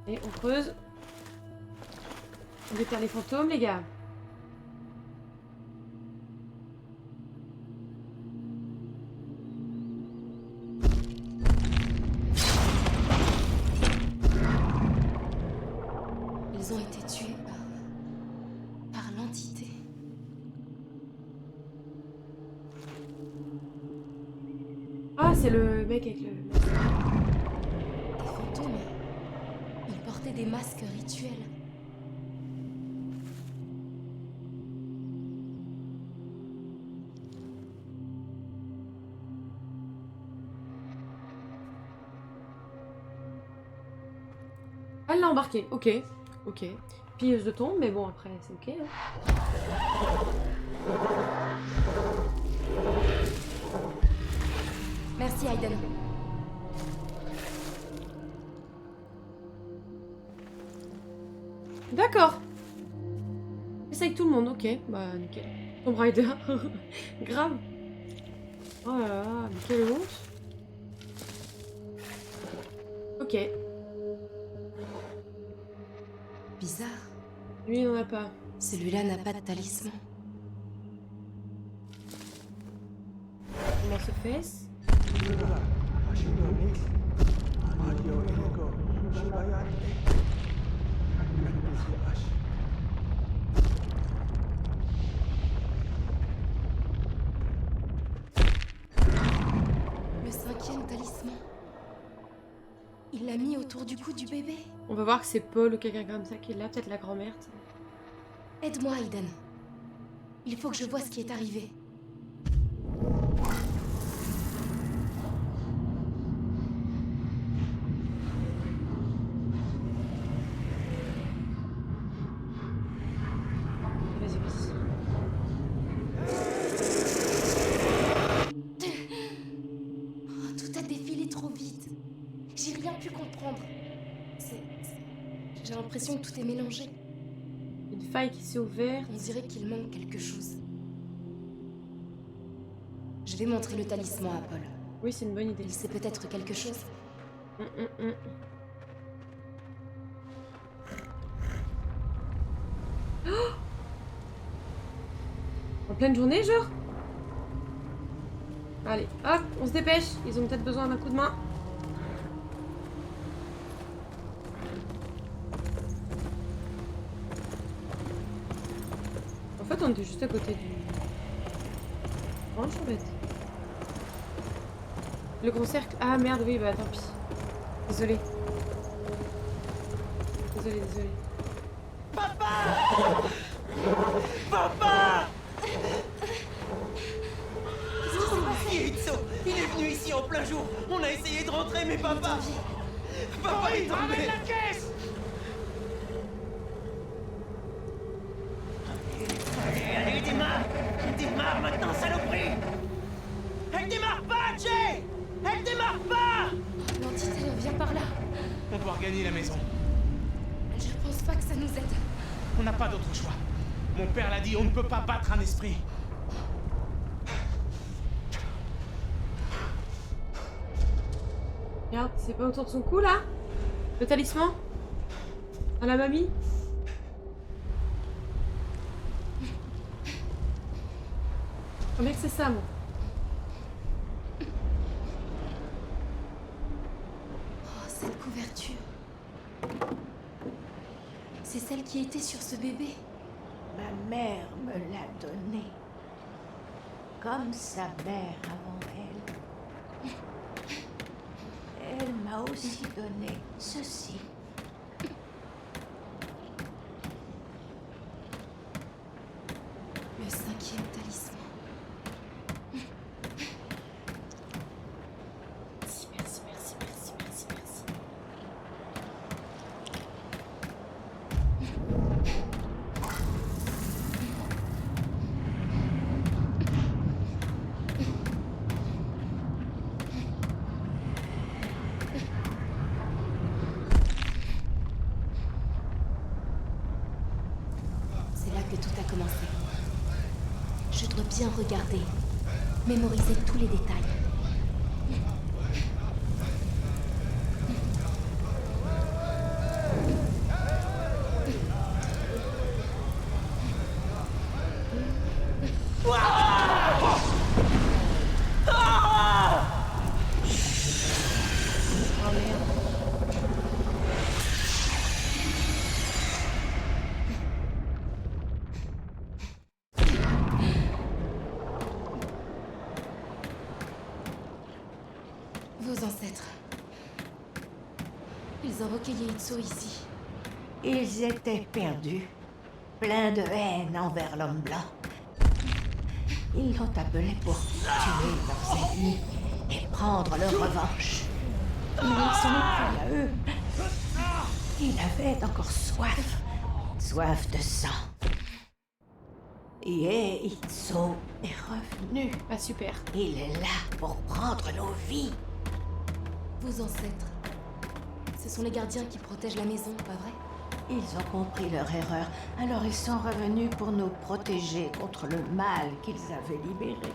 Et on creuse. On déterre les fantômes, les gars. Ils ont été tués par l'entité. Ah, c'est le mec avec le... Des fantômes. Ils portaient des masques rituels. Elle l'a embarqué, ok. Ok. Pilleuse de tombe, mais bon, après, c'est ok. Hein. Merci, Aiden. D'accord. Et ça avec tout le monde, ok. Bah, nickel. Tomb Raider. Grave. Oh là là, mais quelle honte. Ok. Bizarre. Lui, il n'en a pas. Celui-là n'a pas de talisman. comment se fait-ce? Le 5e talisman. Il l'a mis autour du cou du bébé. On va voir que c'est Paul ou quelqu'un comme ça qui est là, peut-être la grand-mère. Aide-moi, Aiden. Il faut que je vois ce qui est arrivé. Vas-y, vas-y. Oh, tout a défilé trop vite. J'ai rien pu comprendre. J'ai l'impression que tout est mélangé. Une faille qui s'est ouverte. On dirait qu'il manque quelque chose. Je vais montrer le talisman à Paul. Oui, c'est une bonne idée. Il sait peut-être quelque chose. Oh, en pleine journée, genre? Allez, hop, on se dépêche. Ils ont peut-être besoin d'un coup de main. En fait, on était juste à côté du... Ranch, en fait. Le gros cercle... Ah, merde, oui, bah tant pis. Désolée. Désolée. Papa! Papa! Itzo, il est venu ici en plein jour. On a essayé de rentrer, mais papa... Papa est tombé. Ramène la caisse! Allez, démarre! Démarre maintenant, saloperie! Elle démarre pas, Jay! Elle démarre pas! L'entité revient par là. On doit regagner la maison. Je pense pas que ça nous aide. On n'a pas d'autre choix. Mon père l'a dit, on ne peut pas battre un esprit. Regarde, c'est pas autour de son cou, là? Le talisman? À la mamie? Combien que c'est ça, moi? Oh, cette couverture. C'est celle qui était sur ce bébé. Ma mère me l'a donnée. Comme sa mère avant elle. Elle m'a aussi donné ceci. Le 5e talisman. Merci. C'est là que tout a commencé. Je dois bien regarder, mémoriser tous les détails. Vos ancêtres. Ils invoquaient Yeitso ici. Ils étaient perdus, pleins de haine envers l'homme blanc. Ils l'ont appelé pour tuer leurs ennemis et prendre leur revanche. Mais ils s'en ont pris à eux. Il avait encore soif. Soif de sang. Yeitso est revenu. Ah, super. Il est là pour prendre nos vies. Vos ancêtres. Ce sont les gardiens qui protègent la maison, pas vrai? Ils ont compris leur erreur, alors ils sont revenus pour nous protéger contre le mal qu'ils avaient libéré.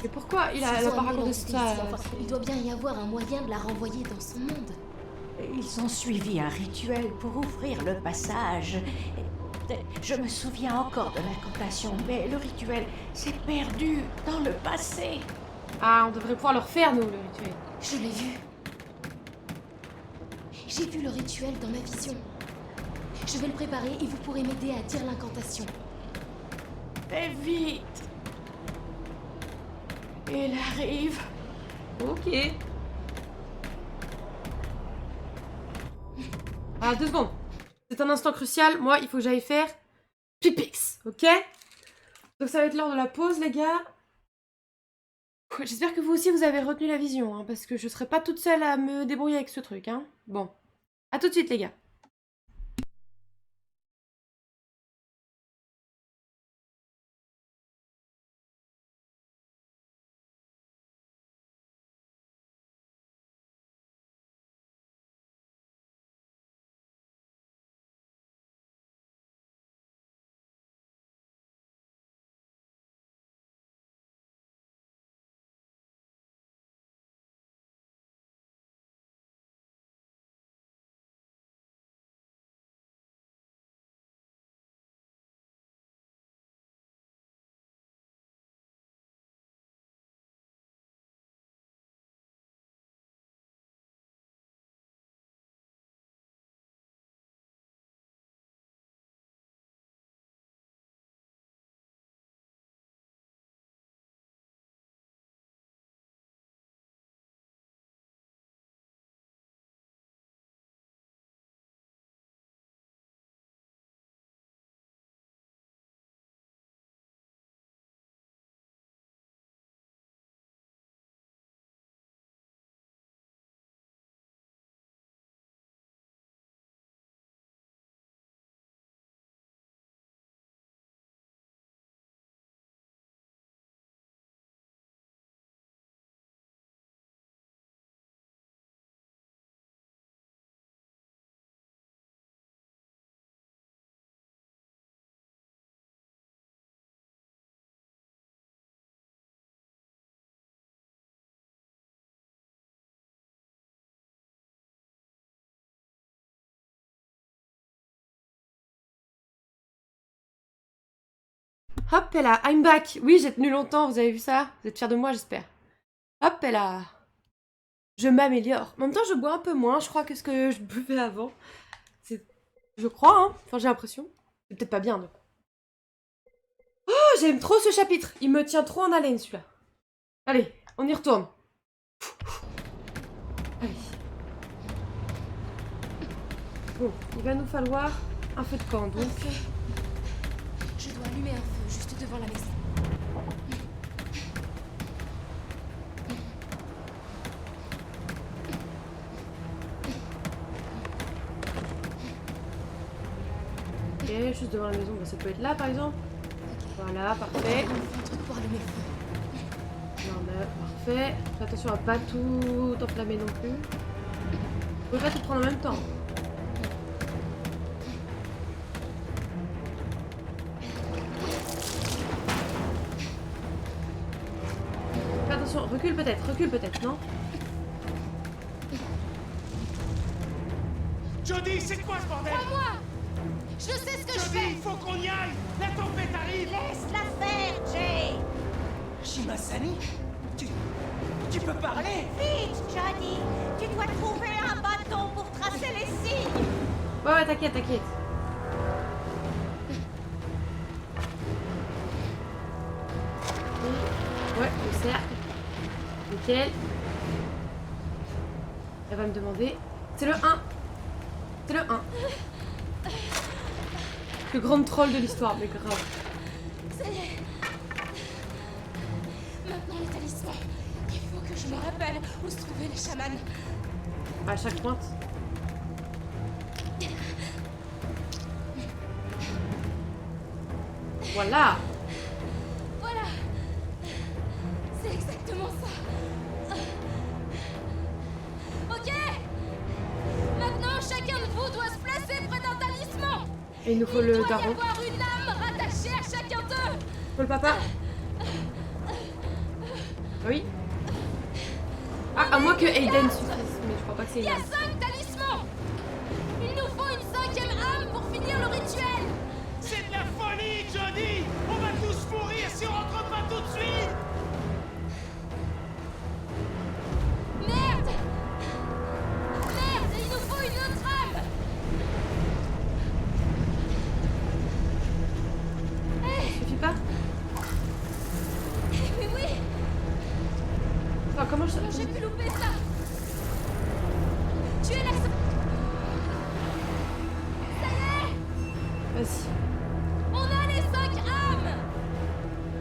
C'est pourquoi il a S'ils la ont parole amené de l'entité ça. ici, enfin, il doit bien y avoir un moyen de la renvoyer dans son monde. Ils ont suivi un rituel pour ouvrir le passage. Je me souviens encore de l'incantation, mais le rituel s'est perdu dans le passé. Ah, on devrait pouvoir le refaire, nous, le rituel. Je l'ai vu. J'ai vu le rituel dans ma vision. Je vais le préparer et vous pourrez m'aider à dire l'incantation. Fais vite. Il arrive. Ok. Ah, 2 secondes. C'est un instant crucial. Moi, il faut que j'aille faire pipix, ok? Donc ça va être l'heure de la pause, les gars. J'espère que vous aussi, vous avez retenu la vision, hein, parce que je serai pas toute seule à me débrouiller avec ce truc, hein. Bon. À tout de suite, les gars. Hop là, I'm back. Oui, j'ai tenu longtemps, vous avez vu ça? Vous êtes fiers de moi, j'espère. Hop là. Je m'améliore. En même temps, je bois un peu moins, je crois, que ce que je buvais avant. Je crois, hein. Enfin, j'ai l'impression. C'est peut-être pas bien, donc. Oh, j'aime trop ce chapitre. Il me tient trop en haleine, celui-là. Allez, on y retourne. Allez. Bon, il va nous falloir un feu de camp, donc. Je dois allumer un feu juste devant la maison. Ok, juste devant la maison, bah, ça peut être là par exemple. Voilà, parfait. Un truc pour allumer le feu. Non, mais parfait. Fais attention à pas tout enflammer non plus. Vous pouvez pas tout prendre en même temps. Fais attention, recule peut-être, non? Jodie, c'est quoi ce bordel? Crois-moi! Je sais ce que je Jodie, fais! il faut qu'on y aille! La tempête arrive! Laisse-la faire, Jay. Shimasani? Tu peux parler? Vite, Jodie. Tu dois trouver un bâton pour tracer les signes. Ouais, t'inquiète. Ouais, le cercle. Nickel. Elle va me demander. C'est le 1. C'est le 1. Le grand troll de l'histoire, mais grave. Ça y est. Maintenant les talismans. Il faut que je me rappelle où se trouvaient les chamans. À chaque pointe. Voilà. Voilà. C'est exactement ça. Ok. Maintenant, chacun de vous doit se placer près d'un talisman. Et il nous faut le Il doit y daron. avoir une âme rattachée à chacun d'eux. Faut le papa. Oui. Ah, à moins que Aiden suffise, mais je crois pas que c'est Il y a Aiden. 5 talismans. Il nous faut une 5e âme pour finir le rituel. Vas-y. On a les 5 âmes.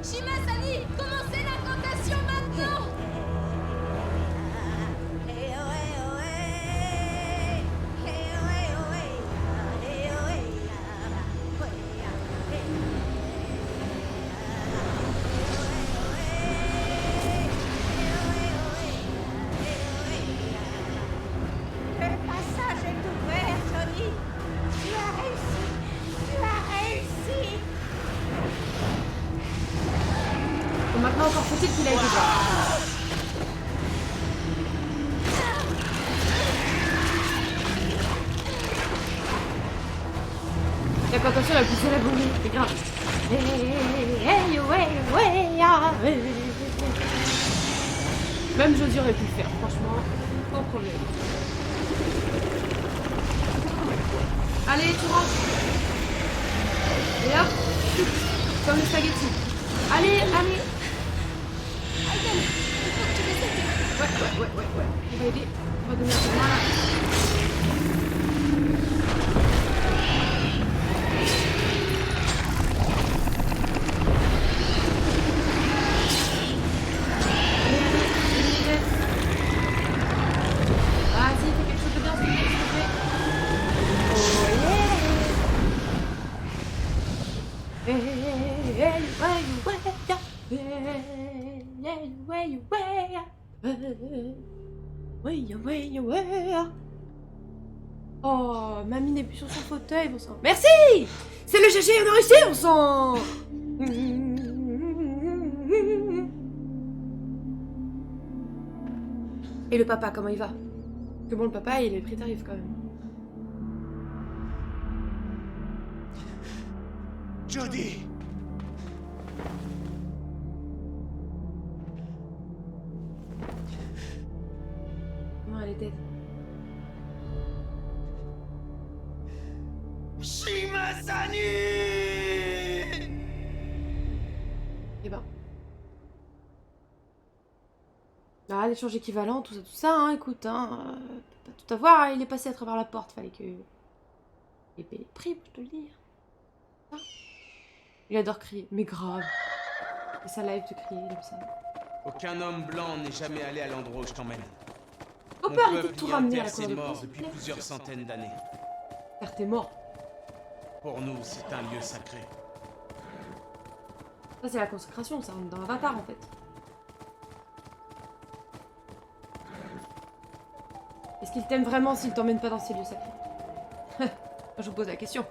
Shimasani, commencez l'incantation maintenant. Le passage est ouvert, Johnny. Tu as réussi. Tu as réussi. Bon, maintenant, encore faut-il qu'il aille dedans. L'incantation la plus élaborée, c'est grave. Même Jodie aurait pu le faire, franchement, sans problème. Allez, tu rentres. Et hop, comme le spaghetti. Allez, allez. Aiden, il faut que tu les aides. Ouais. On va aider. On va donner un peu de main là. Vas-y, fais quelque chose de bien, s'il te plaît. Oh, mamie n'est plus sur son fauteuil, bon sang. Merci! C'est le GG, on a réussi, on s'en... Et le papa, comment il va? Que bon, le papa, il est pris tarif quand même. Jodie! Comment elle est dead? Shimasani! Eh ben. Ah, l'échange équivalent, tout ça, hein, écoute, hein, peut pas tout avoir, hein, il est passé à travers la porte, fallait que... Il paye le prix, pour te le dire. Ah. Il adore crier, mais grave. Et ça live de crier comme ça. Aucun homme blanc n'est jamais allé à l'endroit où je t'emmène. On peut arrêter de tout ramener à la cour de mort police, depuis s'il te plaît. plusieurs centaines d'années. Car t'es mort. Pour nous, c'est un lieu sacré. Ça, c'est la consécration, ça rentre dans Avatar, en fait. Est-ce qu'il t'aime vraiment s'il t'emmène pas dans ces lieux sacrés? Je vous pose la question.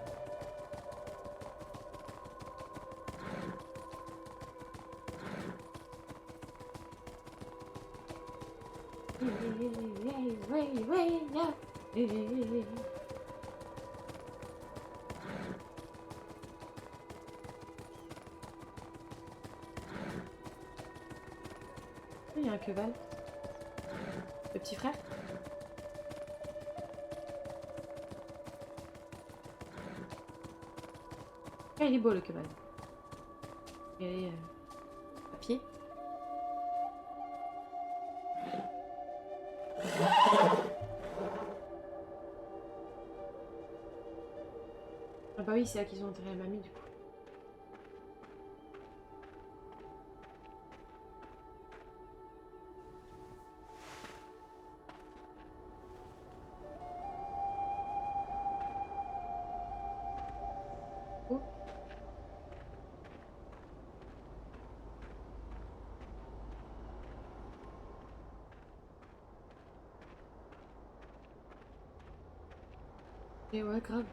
Il y a un Keval. Le petit frère. Ah, il est beau le Keval. Il est papier. Ah bah oui, c'est là qu'ils ont enterré la mamie du coup. Oh. Et ouais, grave.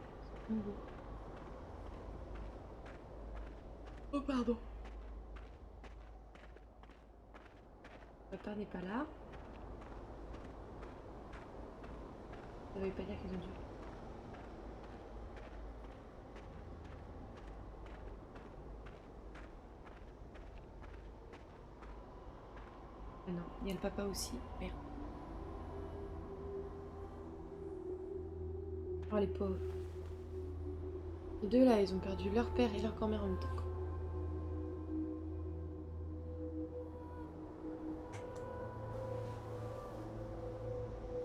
Oh, pardon. Papa n'est pas là. Ça veut pas dire qu'ils ont dû. Ah non, il y a le papa aussi. Merde. Oh les pauvres. Les deux là, ils ont perdu leur père et leur grand-mère en même temps.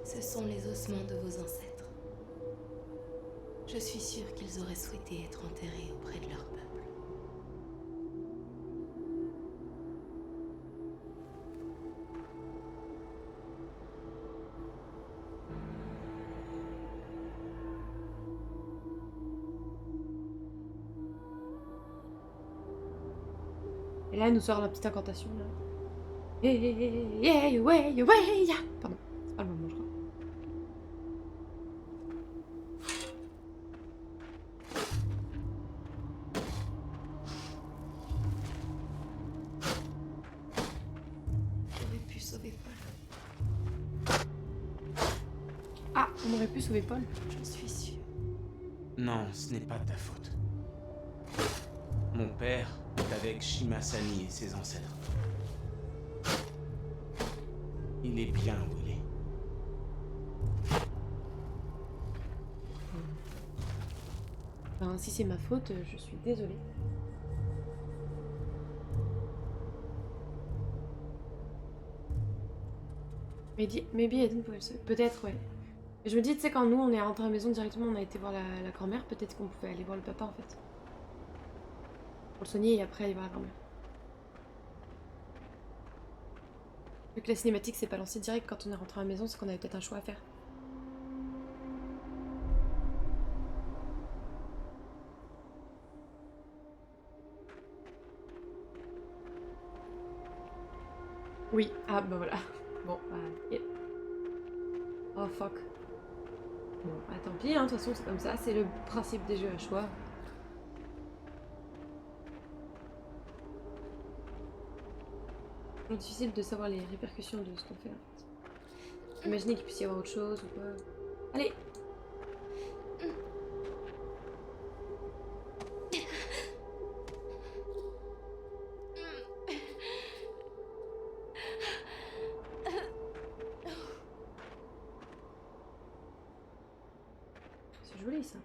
Ce sont les ossements de vos ancêtres. Je suis sûre qu'ils auraient souhaité être enterrés auprès de leur peuple. Et là, elle nous sort la petite incantation, là. Yeah, ouais, ouais, yeah. Pardon, c'est pas le moment, je crois. J'aurais pu sauver Paul. Ah, on aurait pu sauver Paul. J'en suis sûre. Non, ce n'est pas ta faute. Mon père est avec Shimasani et ses ancêtres. Il est bien où il est. Ben, si c'est ma faute, je suis désolée. Maybe I didn't pouvait le sauver. Peut-être, ouais. Mais je me dis, tu sais, quand nous, on est rentré à la maison directement, on a été voir la grand-mère, peut-être qu'on pouvait aller voir le papa, en fait. Pour le soigner et après aller voir la grand-mère. Vu que la cinématique s'est pas lancée direct quand on est rentré à la maison, c'est qu'on avait peut-être un choix à faire. Oui, ah bah voilà. Bon, bah... yeah. Oh fuck. Bon, bah tant pis, hein, de toute façon c'est comme ça, c'est le principe des jeux à choix. C'est difficile de savoir les répercussions de ce qu'on fait en fait. Imaginez qu'il puisse y avoir autre chose ou quoi. Allez! C'est joli ça.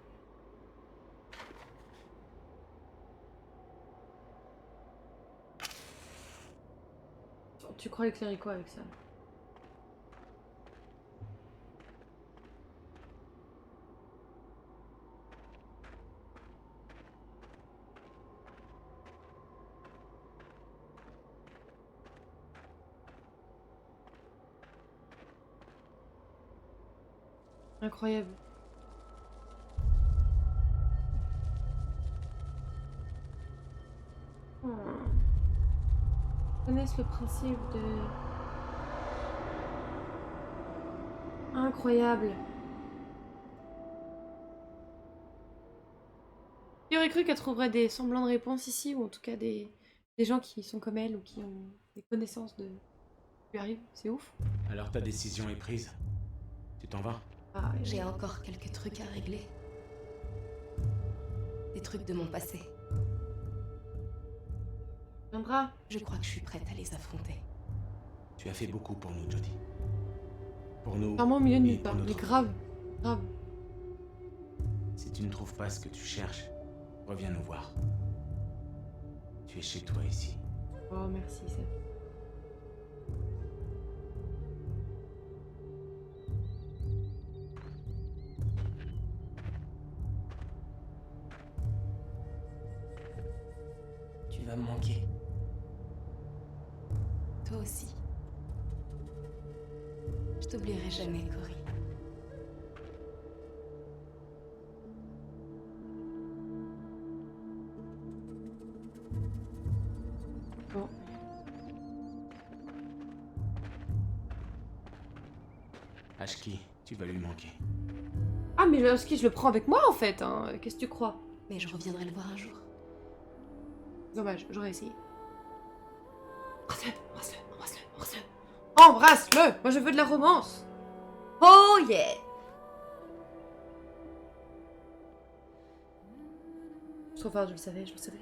Tu crois éclairer quoi avec ça? Incroyable. Oh. Ils connaissent le principe de... Incroyable. Qui aurait cru qu'elle trouverait des semblants de réponses ici, ou en tout cas des gens qui sont comme elle, ou qui ont des connaissances de... ce qui lui arrive, c'est ouf. Alors ta décision est prise. Tu t'en vas? Ah, j'ai encore quelques trucs à régler. Des trucs de mon passé. Viendra. Je crois que je suis prête à les affronter. Tu as fait beaucoup pour nous, Jodie. Pour nous. Vraiment au milieu de et nulle part, pour mais notre- grave, grave. Si tu ne trouves pas ce que tu cherches, reviens nous voir. Tu es chez toi ici. Oh merci Seb. Tu vas me manquer. Toi aussi. Je t'oublierai jamais, Cory. Bon. Ashki, tu vas lui manquer. Ah mais le husky je le prends avec moi en fait, hein. Qu'est-ce que tu crois? Mais je reviendrai le voir un jour. Dommage, j'aurais essayé. Embrasse-le, embrasse-le, embrasse-le, embrasse-le. Embrasse-le! Moi je veux de la romance. Oh yeah! Je suis trop fort, je le savais, je le savais.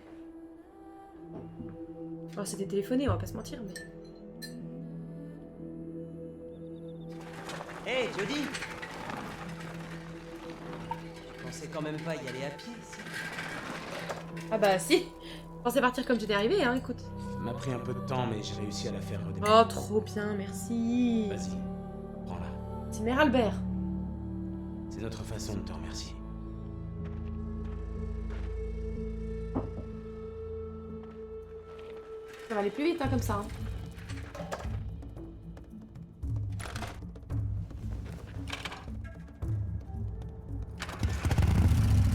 Oh, c'était téléphoné, on va pas se mentir, mais... Hé, Jodie! Je pensais quand même pas y aller à pied, ici. Ah bah si! Je pensais partir comme j'étais arrivée, hein, écoute. Ça m'a pris un peu de temps, mais j'ai réussi à la faire redémarrer. Oh, trop bien, merci. Vas-y, prends-la. C'est Mère Albert. C'est notre façon de te remercier. Ça va aller plus vite hein, comme ça. Hein.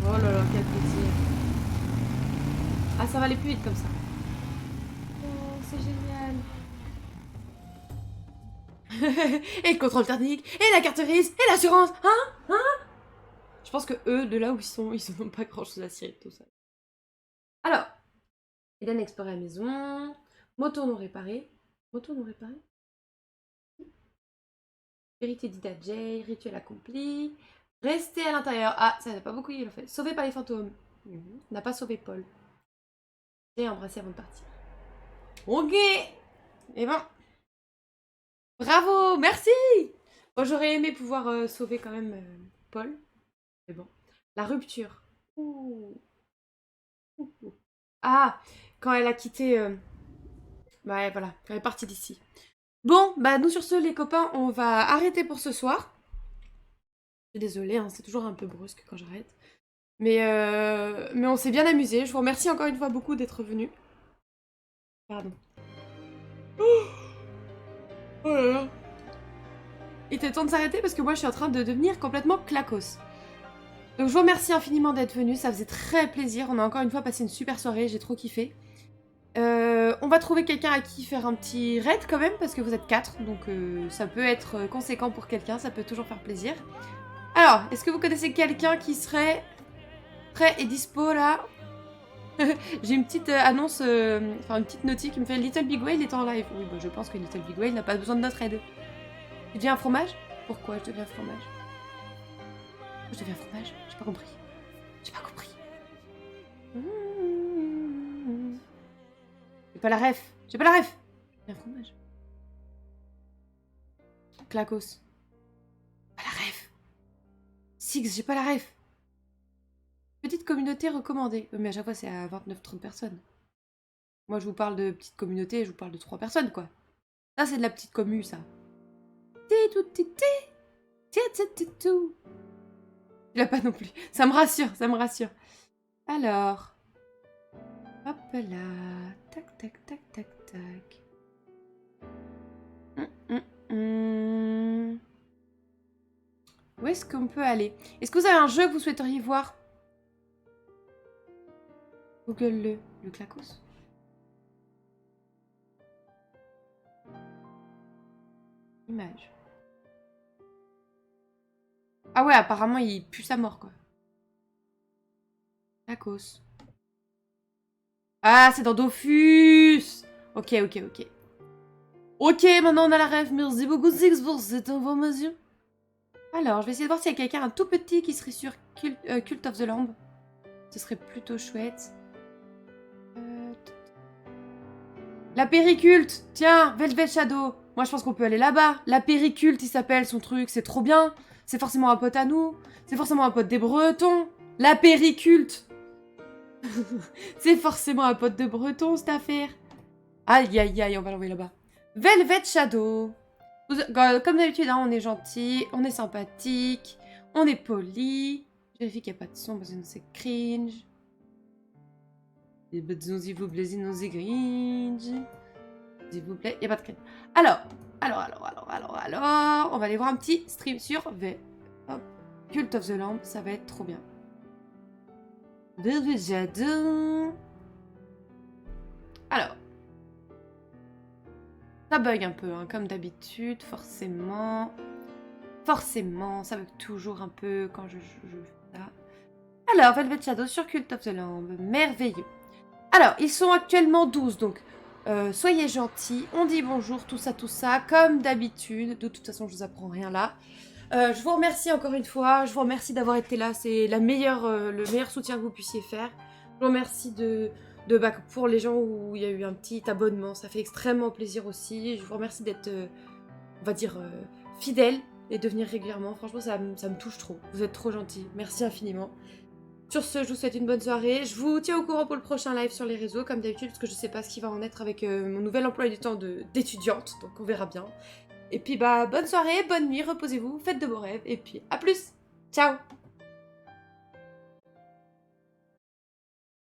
Oh là là, quel plaisir. Ah, ça va aller plus vite comme ça. Oh, c'est génial. Et le contrôle technique, et la carte grise, et l'assurance. Hein? Je pense que eux, de là où ils n'ont pas grand chose à cirer de tout ça. Alors, Eden explorer la maison. Moto non réparé. Moto non réparé. Vérité d'Ida J. Rituel accompli. Rester à l'intérieur. Ah, ça n'a pas beaucoup il le fait. Sauvé par les fantômes. On n'a pas sauvé Paul. Et embrassé avant de partir. Ok. Et ben. Bravo, merci. Bon, j'aurais aimé pouvoir sauver quand même Paul. Mais bon. La rupture. Ouh. Ah, quand elle a quitté... Ouais, voilà, elle est partie d'ici. Bon, bah nous sur ce, les copains, on va arrêter pour ce soir. Je suis désolée, hein, c'est toujours un peu brusque quand j'arrête. Mais on s'est bien amusé. Je vous remercie encore une fois beaucoup d'être venus. Pardon. Oh là là. Il était temps de s'arrêter parce que moi je suis en train de devenir complètement clacos. Donc je vous remercie infiniment d'être venus, ça faisait très plaisir. On a encore une fois passé une super soirée, j'ai trop kiffé. On va trouver quelqu'un à qui faire un petit raid quand même, parce que vous êtes 4, donc ça peut être conséquent pour quelqu'un, ça peut toujours faire plaisir. Alors, est-ce que vous connaissez quelqu'un qui serait prêt et dispo là? J'ai une petite annonce, enfin une petite notice qui me fait Little Big Whale est en live. Oui, bah, je pense que Little Big Whale n'a pas besoin de notre aide. Tu deviens un fromage? Pourquoi je deviens un fromage? Je deviens un fromage? J'ai pas compris. J'ai pas compris. J'ai pas la ref. J'ai pas la ref. Je deviens un fromage. Clacos. Pas la ref. Six, j'ai pas la ref. Petite communauté recommandée. Mais à chaque fois, c'est à 29-30 personnes. Moi, je vous parle de petite communauté, je vous parle de 3 personnes, quoi. Ça, c'est de la petite commu, ça. Il a pas non plus. Ça me rassure, ça me rassure. Alors. Hop là. Tac, tac, tac, tac, tac. Où est-ce qu'on peut aller? Est-ce que vous avez un jeu que vous souhaiteriez voir? Google le clacos. Image. Ah ouais, apparemment il pue sa mort quoi. Clacos. Ah, c'est dans Dofus. Ok. Ok, maintenant on a la rêve. Merci beaucoup Six pour cette information. Alors, je vais essayer de voir s'il y a quelqu'un un tout petit qui serait sur Cult of the Lamb. Ce serait plutôt chouette. La périculte. Tiens, Velvet Shadow. Moi, je pense qu'on peut aller là-bas. La périculte, il s'appelle son truc. C'est trop bien. C'est forcément un pote à nous. C'est forcément un pote des Bretons. La périculte. C'est forcément un pote de Breton, cette affaire. Aïe, aïe, aïe, on va l'envoyer là-bas. Velvet Shadow. Comme d'habitude, hein, on est gentil, on est sympathique, on est poli. Je vérifie qu'il n'y a pas de son parce que c'est cringe. S'il vous plaît, sinon c'est cringe. S'il vous plaît, il n'y a pas de cringe. Alors, on va aller voir un petit stream sur Cult of the Lamb, ça va être trop bien. Velvet Shadow. Alors. Ça bug un peu, hein, comme d'habitude, forcément. Forcément, ça bug toujours un peu quand je fais ça. Alors, Velvet Shadow sur Cult of the Lamb, merveilleux. Alors, ils sont actuellement 12, donc soyez gentils, on dit bonjour, tout ça, comme d'habitude. De toute façon, je vous apprends rien là. Je vous remercie encore une fois, je vous remercie d'avoir été là, c'est le meilleur soutien que vous puissiez faire. Je vous remercie pour les gens où il y a eu un petit abonnement, ça fait extrêmement plaisir aussi. Je vous remercie d'être, on va dire, fidèle et de venir régulièrement. Franchement, ça me touche trop. Vous êtes trop gentils. Merci infiniment. Sur ce, je vous souhaite une bonne soirée. Je vous tiens au courant pour le prochain live sur les réseaux, comme d'habitude, parce que je sais pas ce qui va en être avec mon nouvel emploi du temps d'étudiante, donc on verra bien. Et puis, bonne soirée, bonne nuit, reposez-vous, faites de beaux rêves, et puis à plus. Ciao.